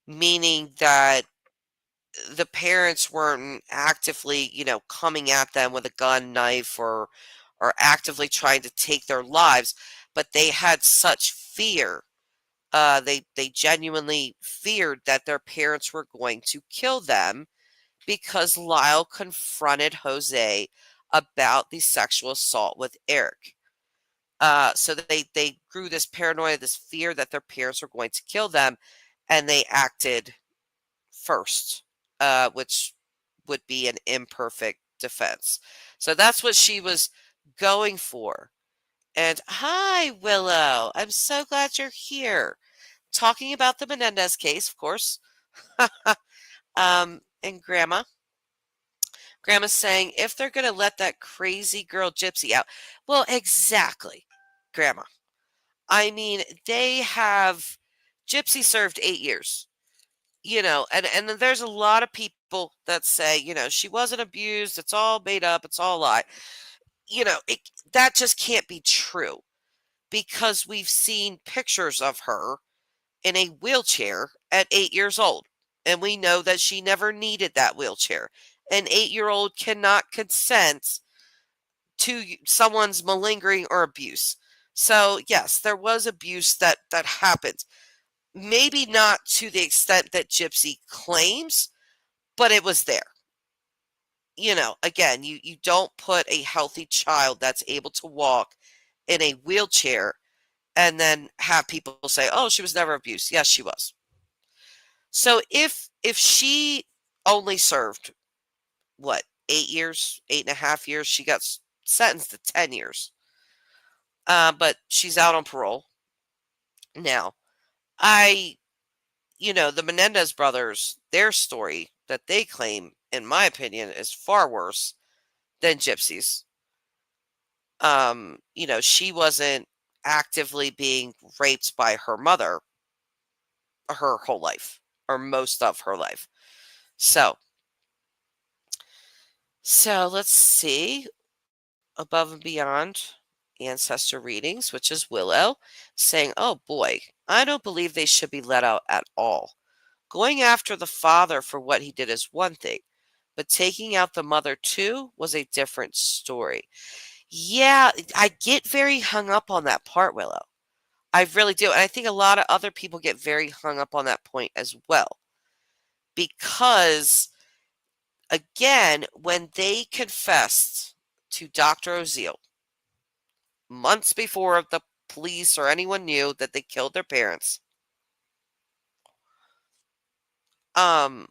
meaning that the parents weren't actively, coming at them with a gun, knife, or actively trying to take their lives, but they had such fear. They genuinely feared that their parents were going to kill them because Lyle confronted Jose about the sexual assault with Eric. So they grew this paranoia, this fear that their parents were going to kill them, and they acted first, which would be an imperfect defense. So that's what she was going for. And hi, Willow. I'm so glad you're here. Talking about the Menendez case, of course. And Grandma's saying, if they're going to let that crazy girl Gypsy out. Well, exactly, Grandma. I mean, they have, Gypsy served 8 years. And there's a lot of people that say, she wasn't abused. It's all made up. It's all a lie. That just can't be true because we've seen pictures of her in a wheelchair at 8 years old. And we know that she never needed that wheelchair. An 8-year-old cannot consent to someone's malingering or abuse. So yes, there was abuse that happened. Maybe not to the extent that Gypsy claims, but it was there. Again, you don't put a healthy child that's able to walk in a wheelchair and then have people say, "Oh, she was never abused." Yes, she was. So if she only served what, 8 years, 8.5 years, she got sentenced to 10 years. But she's out on parole now. I, the Menendez brothers, their story that they claim in my opinion, is far worse than Gypsy's. She wasn't actively being raped by her mother her whole life or most of her life. So, so let's see. Above and beyond ancestor readings, which is Willow, saying, "Oh boy, I don't believe they should be let out at all. Going after the father for what he did is one thing, but taking out the mother too was a different story." Yeah, I get very hung up on that part, Willow. I really do. And I think a lot of other people get very hung up on that point as well. Because, again, when they confessed to Dr. Oziel months before the police or anyone knew that they killed their parents, um,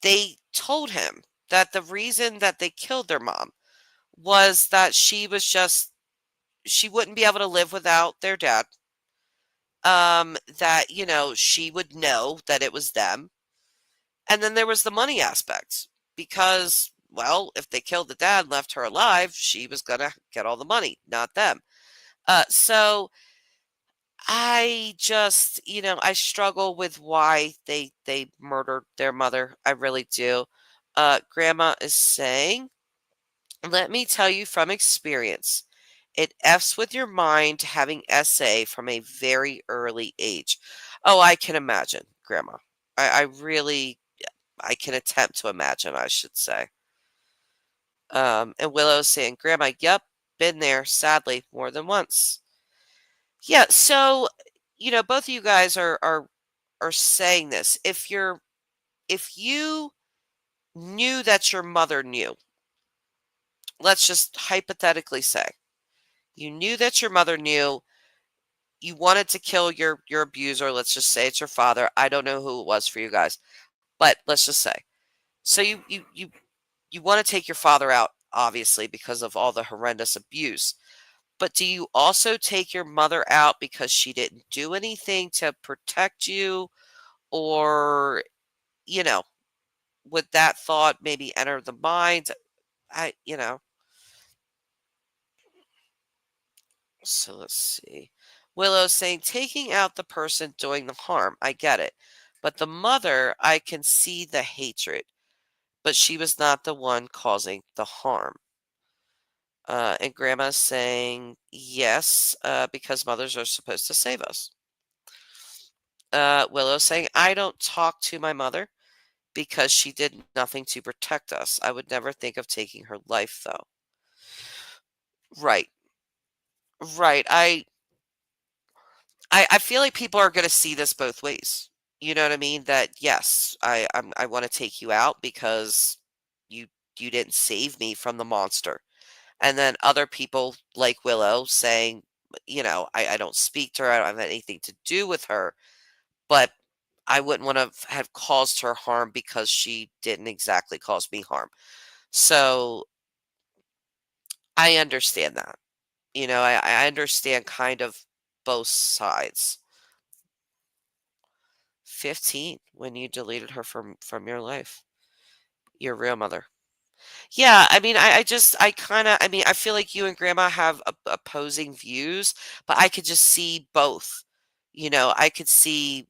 they told him that the reason that they killed their mom was that she wouldn't be able to live without their dad. That, she would know that it was them. And then there was the money aspect because, well, if they killed the dad and left her alive, she was going to get all the money, not them. So I just, I struggle with why they murdered their mother. I really do. Grandma is saying, "Let me tell you from experience, it F's with your mind having SA from a very early age." Oh, I can imagine, Grandma. I really, I can attempt to imagine, I should say. And Willow's saying, "Grandma, yep, been there, sadly, more than once." Yeah, so, both of you guys are saying this. If you knew that your mother knew, let's just hypothetically say, you knew that your mother knew you wanted to kill your abuser, let's just say it's your father. I don't know who it was for you guys, but let's just say. So you want to take your father out, obviously, because of all the horrendous abuse. But do you also take your mother out because she didn't do anything to protect you? Or, you know, would that thought maybe enter the mind? I, you know, so let's see. Willow saying, "Taking out the person doing the harm. I get it. But the mother, I can see the hatred, but she was not the one causing the harm." And Grandma's saying, "Yes, because mothers are supposed to save us." Willow saying, "I don't talk to my mother because she did nothing to protect us. I would never think of taking her life, though." Right, right. I feel like people are going to see this both ways. You know what I mean? That yes, I want to take you out because you you didn't save me from the monster. And then other people like Willow saying, I don't speak to her, I don't have anything to do with her, but I wouldn't want to have caused her harm because she didn't exactly cause me harm. So I understand that. I understand kind of both sides. 15 when you deleted her from your life. Your real mother. Yeah, I mean, I kind of, I mean, I feel like you and Grandma have opposing views, but I could just see both. I could see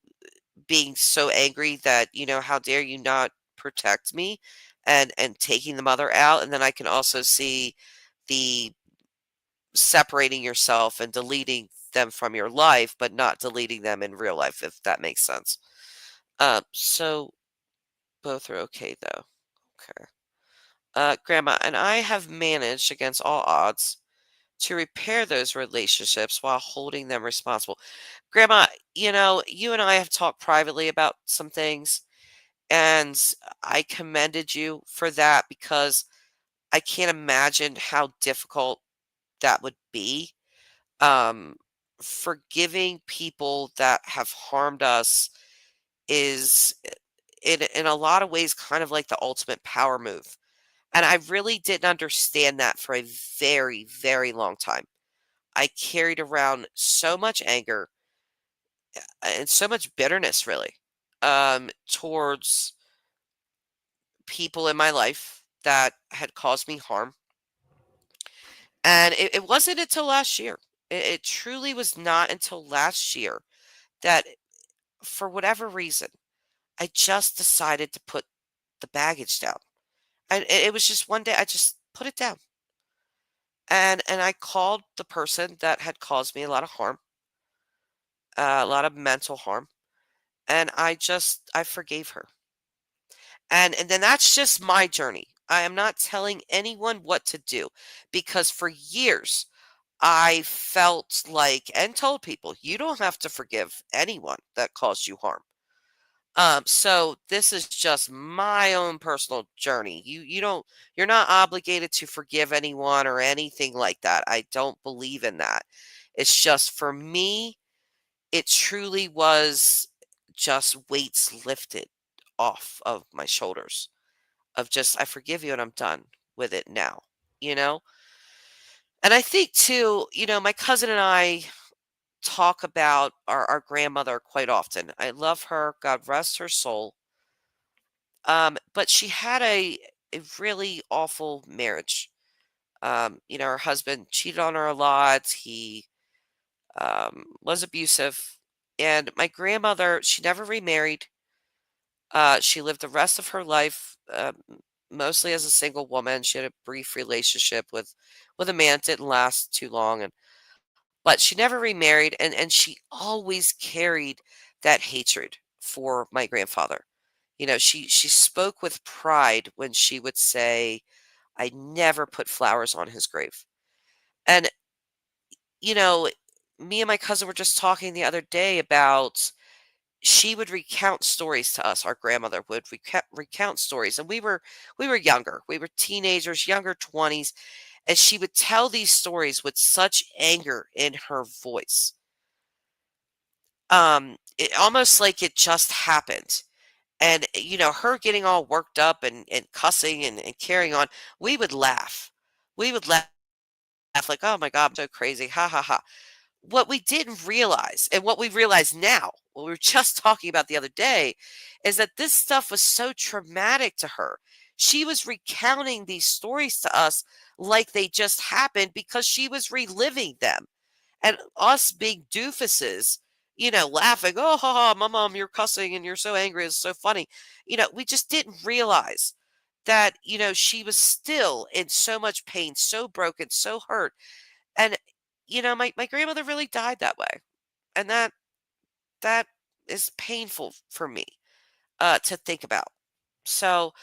being so angry that, how dare you not protect me and taking the mother out. And then I can also see the separating yourself and deleting them from your life, but not deleting them in real life, if that makes sense. So both are okay though. Okay. Grandma and I have managed against all odds to repair those relationships while holding them responsible. Grandma, you and I have talked privately about some things, and I commended you for that because I can't imagine how difficult that would be. Um, Forgiving people that have harmed us is in a lot of ways kind of like the ultimate power move. And I really didn't understand that for a very, very long time. I carried around so much anger and so much bitterness, really, towards people in my life that had caused me harm. And it wasn't until last year. It truly was not until last year that, for whatever reason, I just decided to put the baggage down. And it was just one day I just put it down. And I called the person that had caused me a lot of harm, a lot of mental harm, and I forgave her. And then that's just my journey. I am not telling anyone what to do, because for years I felt like, and told people, you don't have to forgive anyone that caused you harm. So this is just my own personal journey. You're not obligated to forgive anyone or anything like that. I don't believe in that. It's just, for me, it truly was just weights lifted off of my shoulders, of just, I forgive you and I'm done with it now, you know? And I think too, my cousin and I talk about our grandmother quite often. I love her. God rest her soul. But she had a really awful marriage. Her husband cheated on her a lot. He was abusive. And my grandmother, she never remarried. She lived the rest of her life mostly as a single woman. She had a brief relationship with a man. It didn't last too long, but she never remarried, and she always carried that hatred for my grandfather. She spoke with pride when she would say, "I never put flowers on his grave." And, you know, me and my cousin were just talking the other day about, she would recount stories to us. Our grandmother would recount stories, and we were younger. We were teenagers, younger 20s, and she would tell these stories with such anger in her voice. It almost like it just happened. And, her getting all worked up and cussing and carrying on, we would laugh. We would laugh like, "Oh my God, I'm so crazy. Ha ha ha." What we didn't realize, and what we realize now, what we were just talking about the other day, is that this stuff was so traumatic to her. She was recounting these stories to us like they just happened, because she was reliving them. And us big doofuses, laughing, "Oh, ha, ha, my mom, you're cussing and you're so angry. It's so funny." We just didn't realize that, she was still in so much pain, so broken, so hurt. And, my grandmother really died that way. And that is painful for me to think about. So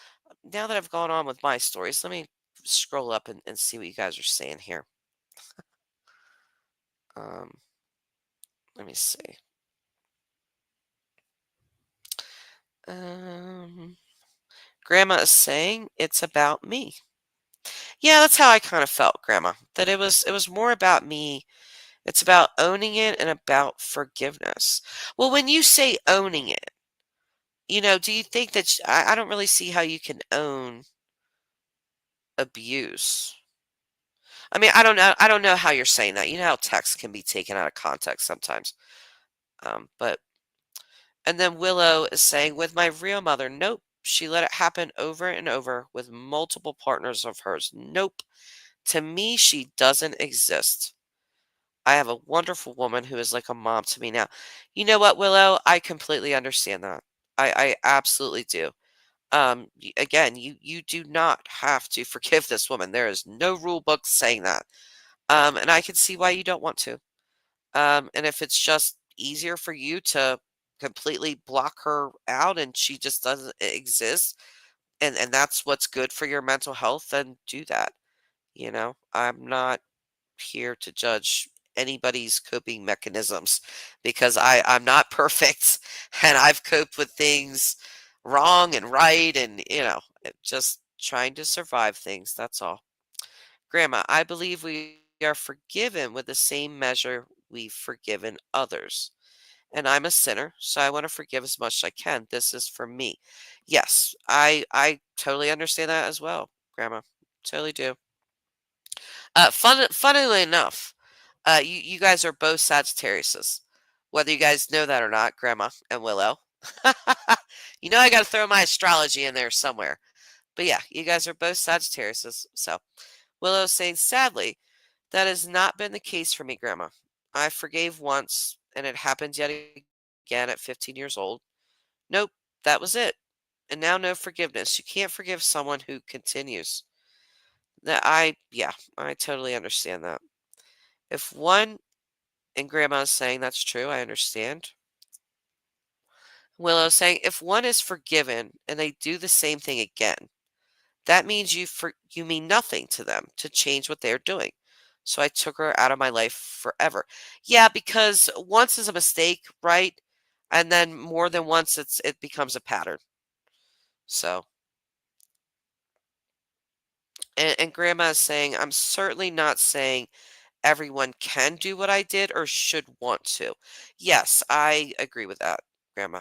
now that I've gone on with my stories, let me scroll up and see what you guys are saying here. Um, let me see. Um, Grandma is saying it's about me. Yeah, that's how I kind of felt, Grandma. That it was more about me. It's about owning it and about forgiveness. Well, when you say owning it, do you think that I don't really see how you can own abuse. I mean, I don't know. I don't know how you're saying that. You know how text can be taken out of context sometimes. But and then Willow is saying, with my real mother, nope. She let it happen over and over with multiple partners of hers. Nope. To me, she doesn't exist. I have a wonderful woman who is like a mom to me now. You know what, Willow? I completely understand that. I absolutely do. Again, you do not have to forgive this woman. There is no rule book saying that. And I can see why you don't want to. And if it's just easier for you to completely block her out and she just doesn't exist, and that's what's good for your mental health, then do that. I'm not here to judge anybody's coping mechanisms, because I'm not perfect and I've coped with things wrong and right, and just trying to survive things. That's all. Grandma, I believe we are forgiven with the same measure we've forgiven others. And I'm a sinner, so I want to forgive as much as I can. This is for me. Yes, I totally understand that as well, Grandma. Totally do. Funnily enough, you guys are both Sagittariuses. Whether you guys know that or not, Grandma and Willow. I got to throw my astrology in there somewhere. But yeah, you guys are both Sagittariuses. So Willow's saying, sadly, that has not been the case for me, Grandma. I forgave once, and it happened yet again at 15 years old. Nope, that was it. And now no forgiveness. You can't forgive someone who continues. Yeah, I totally understand that. If one, and Grandma's saying that's true, I understand. Willow's saying, if one is forgiven and they do the same thing again, that means you mean nothing to them to change what they're doing. So I took her out of my life forever. Yeah, because once is a mistake, right? And then more than once it becomes a pattern. So and Grandma is saying, I'm certainly not saying everyone can do what I did or should want to. Yes, I agree with that, Grandma.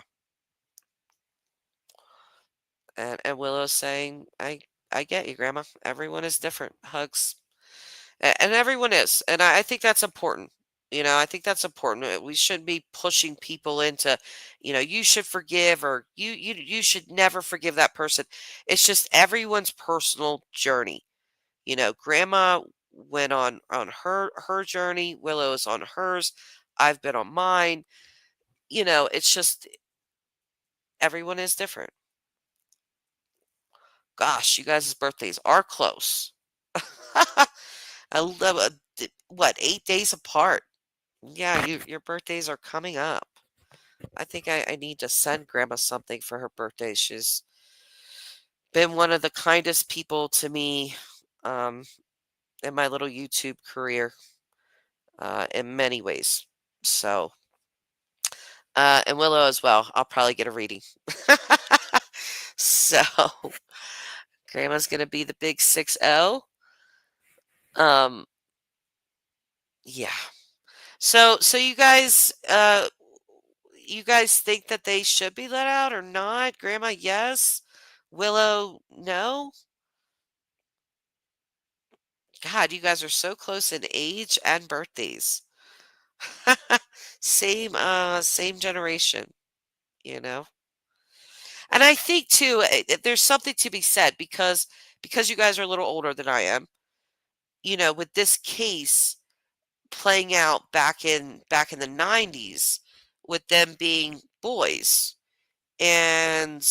And Willow's saying, I get you, Grandma. Everyone is different. Hugs. And everyone is. And I think that's important. I think that's important. We shouldn't be pushing people into, you should forgive or you should never forgive that person. It's just everyone's personal journey. Grandma went on her journey, Willow is on hers, I've been on mine. It's just everyone is different. Gosh, you guys' birthdays are close. I love what, 8 days apart. Yeah, your birthdays are coming up. I think I need to send Grandma something for her birthday. She's been one of the kindest people to me um, in my little YouTube career in many ways. So, and Willow as well. I'll probably get a reading. So, Grandma's gonna be the big 6-0. Um, yeah. So you guys think that they should be let out or not? Grandma, yes. Willow, no. God, you guys are so close in age and birthdays. Same generation, you know. And I think too, there's something to be said because you guys are a little older than I am. With this case playing out back in the 90s with them being boys and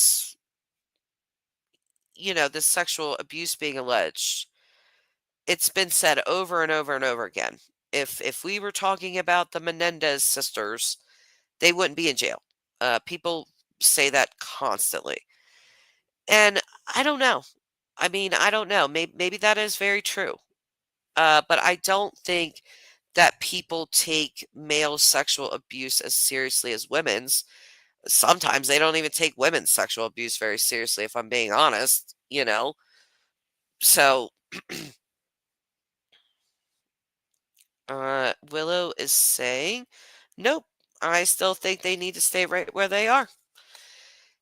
this sexual abuse being alleged. It's been said over and over and over again. If we were talking about the Menendez sisters, they wouldn't be in jail. People say that constantly. And I don't know. I mean, I don't know. Maybe that is very true. But I don't think that people take male sexual abuse as seriously as women's. Sometimes they don't even take women's sexual abuse very seriously, if I'm being honest. So, Willow is saying, nope, I still think they need to stay right where they are.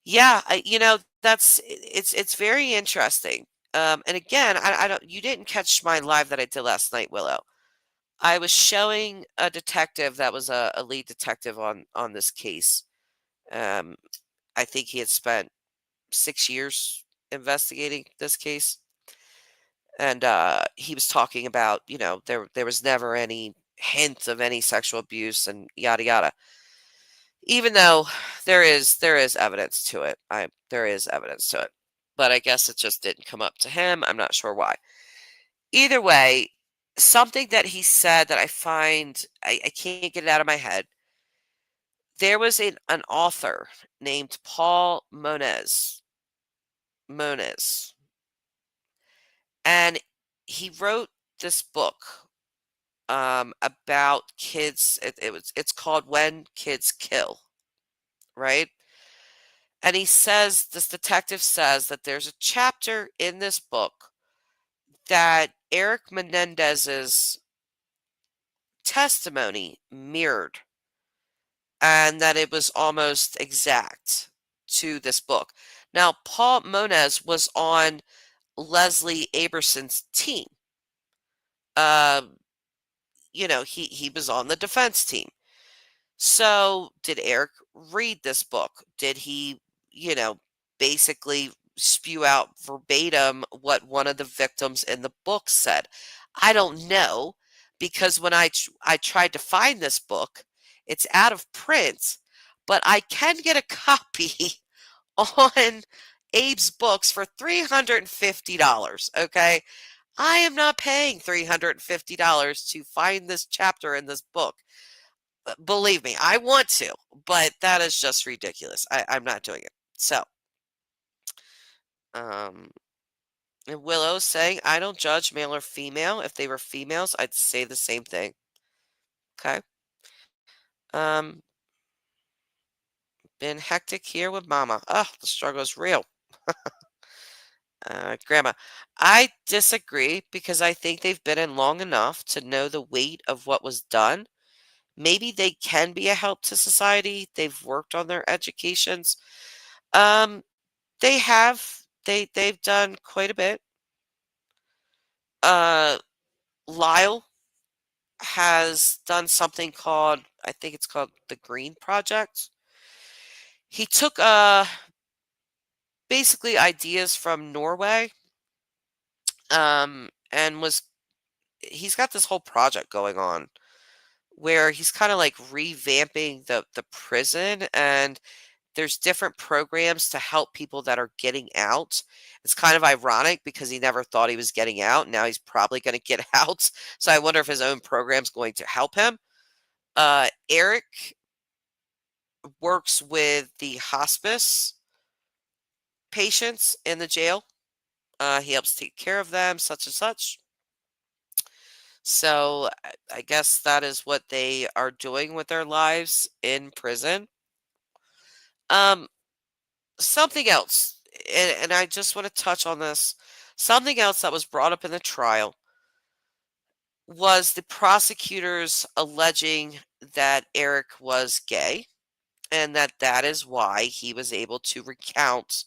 Yeah, it's very interesting. And again, I don't, you didn't catch my live that I did last night, Willow. I was showing a detective that was a lead detective on this case. Um, I think he had spent 6 years investigating this case, and he was talking about there was never any hint of any sexual abuse and yada yada. Even though there is evidence to it, there is evidence to it, but I guess it just didn't come up to him. I'm not sure why. Either way, something that he said that I find I can't get it out of my head. There was an author named Paul Moniz, and he wrote this book about kids. It's called When Kids Kill, right? And this detective says that there's a chapter in this book that Eric Menendez's testimony mirrored and that it was almost exact to this book. Now, Paul Moniz was on Leslie Aberson's team. Um, he was on the defense team. So, did Eric read this book? Did he, you know, basically spew out verbatim what one of the victims in the book said. I don't know because when I tried to find this book, it's out of print, but I can get a copy on Abe's books for $350. Okay. I am not paying $350 to find this chapter in this book. Believe me, I want to, but that is just ridiculous. I'm not doing it. So, um, and Willow's saying, I don't judge male or female. If they were females, I'd say the same thing. Okay. Um, been hectic here with Mama. Oh, the struggle is real. Grandma, I disagree because I think they've been in long enough to know the weight of what was done. Maybe they can be a help to society. They've worked on their educations. Um, they have. They've done quite a bit. Uh, Lyle has done something called, I think it's called the Green Project. He took basically ideas from Norway, and he's got this whole project going on where he's kind of like revamping the prison, and there's different programs to help people that are getting out. It's kind of ironic because he never thought he was getting out. Now he's probably going to get out. So I wonder if his own program's going to help him. Eric works with the hospice patients in the jail. He helps take care of them, such and such. So I guess that is what they are doing with their lives in prison. Um, something else, and I just want to touch on this. Something else that was brought up in the trial was the prosecutors alleging that Eric was gay and that is why he was able to recount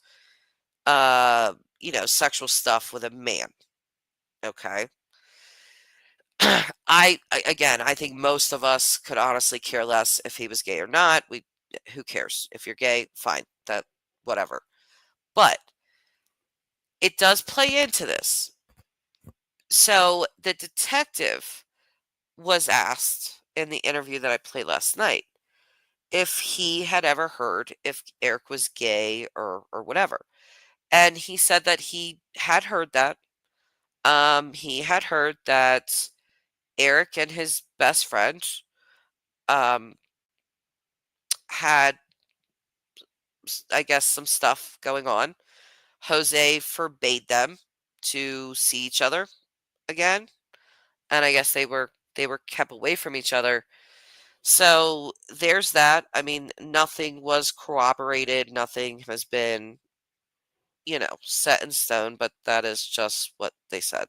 sexual stuff with a man. Okay. Again, I think most of us could honestly care less if he was gay or not. Who cares? If you're gay, fine. That whatever. But it does play into this. So the detective was asked in the interview that I played last night if he had ever heard if Eric was gay or whatever. And he said that he had heard that. He had heard that Eric and his best friend um, had, I guess, some stuff going on. Jose forbade them to see each other again, and I guess they were kept away from each other. So there's that. I mean, nothing was corroborated. Nothing has been, set in stone, but that is just what they said.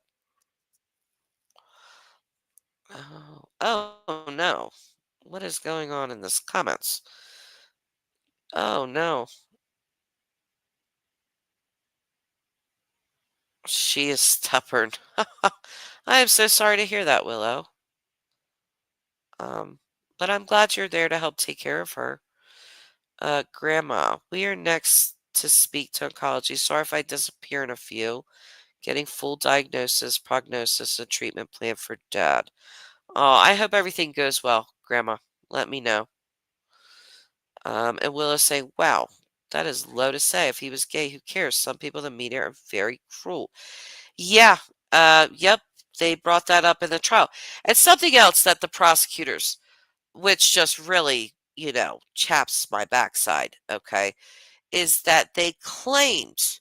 Oh no. What is going on in this comments? Oh no. She is stubborn. I am so sorry to hear that, Willow. Um, but I'm glad you're there to help take care of her. Grandma, we are next to speak to oncology. Sorry if I disappear in a few. Getting full diagnosis, prognosis, and treatment plan for Dad. Oh, I hope everything goes well, Grandma. Let me know. And Willow saying, wow, that is low to say. If he was gay, who cares? Some people in the media are very cruel. Yeah, yep, they brought that up in the trial. And something else that the prosecutors, which just really, chaps my backside, okay, is that they claimed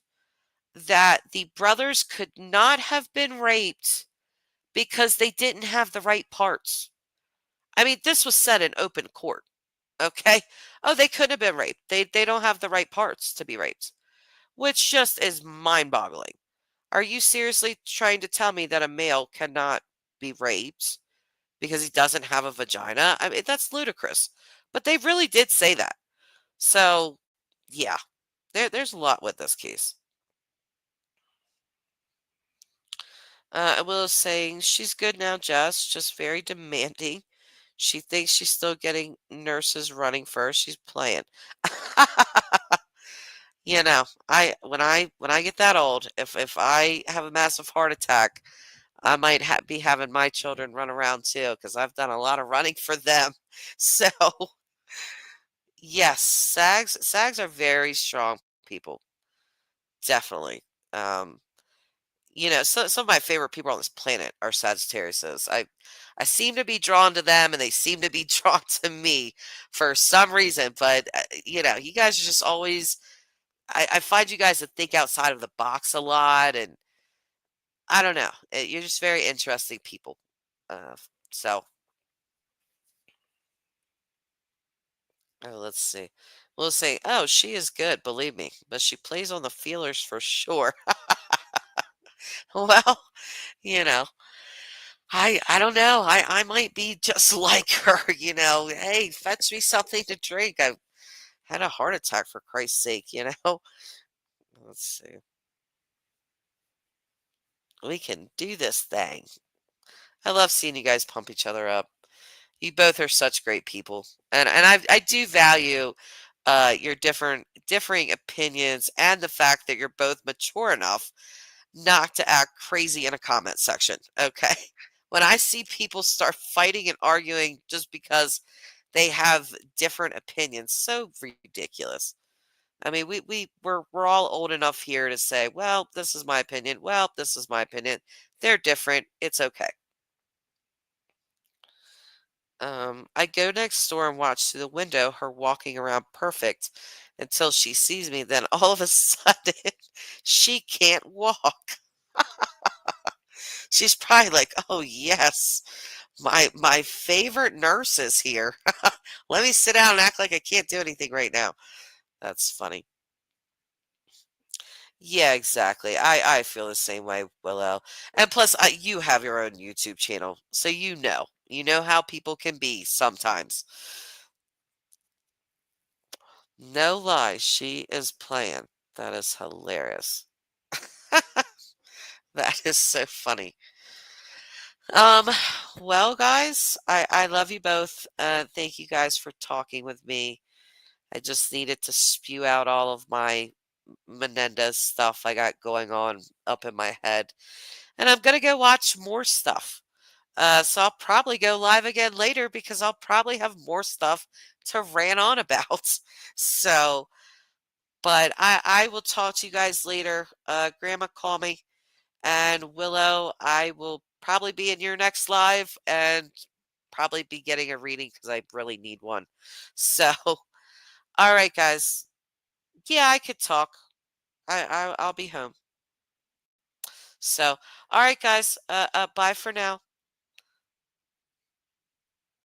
that the brothers could not have been raped because they didn't have the right parts. I mean, this was said in open court, okay? Oh, they couldn't have been raped. They don't have the right parts to be raped, which just is mind-boggling. Are you seriously trying to tell me that a male cannot be raped because he doesn't have a vagina? I mean, that's ludicrous. But they really did say that. So, yeah, there's a lot with this case. Willow's saying, she's good now, Jess, just very demanding. She thinks she's still getting nurses running first. She's playing. You know, when I get that old, if I have a massive heart attack, I might be having my children run around too, because I've done a lot of running for them. So yes, sags are very strong people, definitely. Um, some of my favorite people on this planet are Sagittariuses. I seem to be drawn to them, and they seem to be drawn to me for some reason. But you guys are just always. I find you guys that think outside of the box a lot, and I don't know. You're just very interesting people. So let's see. We'll say, oh, she is good, believe me, but she plays on the feelers for sure. Well, you know. I don't know. I might be just like her. Hey, fetch me something to drink. I had a heart attack for Christ's sake. Let's see. We can do this thing. I love seeing you guys pump each other up. You both are such great people. And I do value your differing opinions and the fact that you're both mature enough not to act crazy in a comment section. Okay. When I see people start fighting and arguing just because they have different opinions, so ridiculous. I mean, we're all old enough here to say, well, this is my opinion. Well, this is my opinion. They're different. It's okay. I go next door and watch through the window her walking around perfect until she sees me. Then all of a sudden, she can't walk. She's probably like, "Oh yes, my favorite nurse is here. Let me sit down and act like I can't do anything right now." That's funny. Yeah, exactly. I feel the same way, Willow. And plus, you have your own YouTube channel, so you know how people can be sometimes. No lie, she is playing. That is hilarious. That is so funny. Um, well, guys, I love you both. Thank you guys for talking with me. I just needed to spew out all of my Menendez stuff I got going on up in my head. And I'm gonna go watch more stuff. So I'll probably go live again later because I'll probably have more stuff to rant on about. So, but I will talk to you guys later. Grandma, call me. And Willow, I will probably be in your next live and probably be getting a reading because I really need one. So, all right, guys. Yeah, I could talk. I'll be home. So, all right, guys. Bye for now.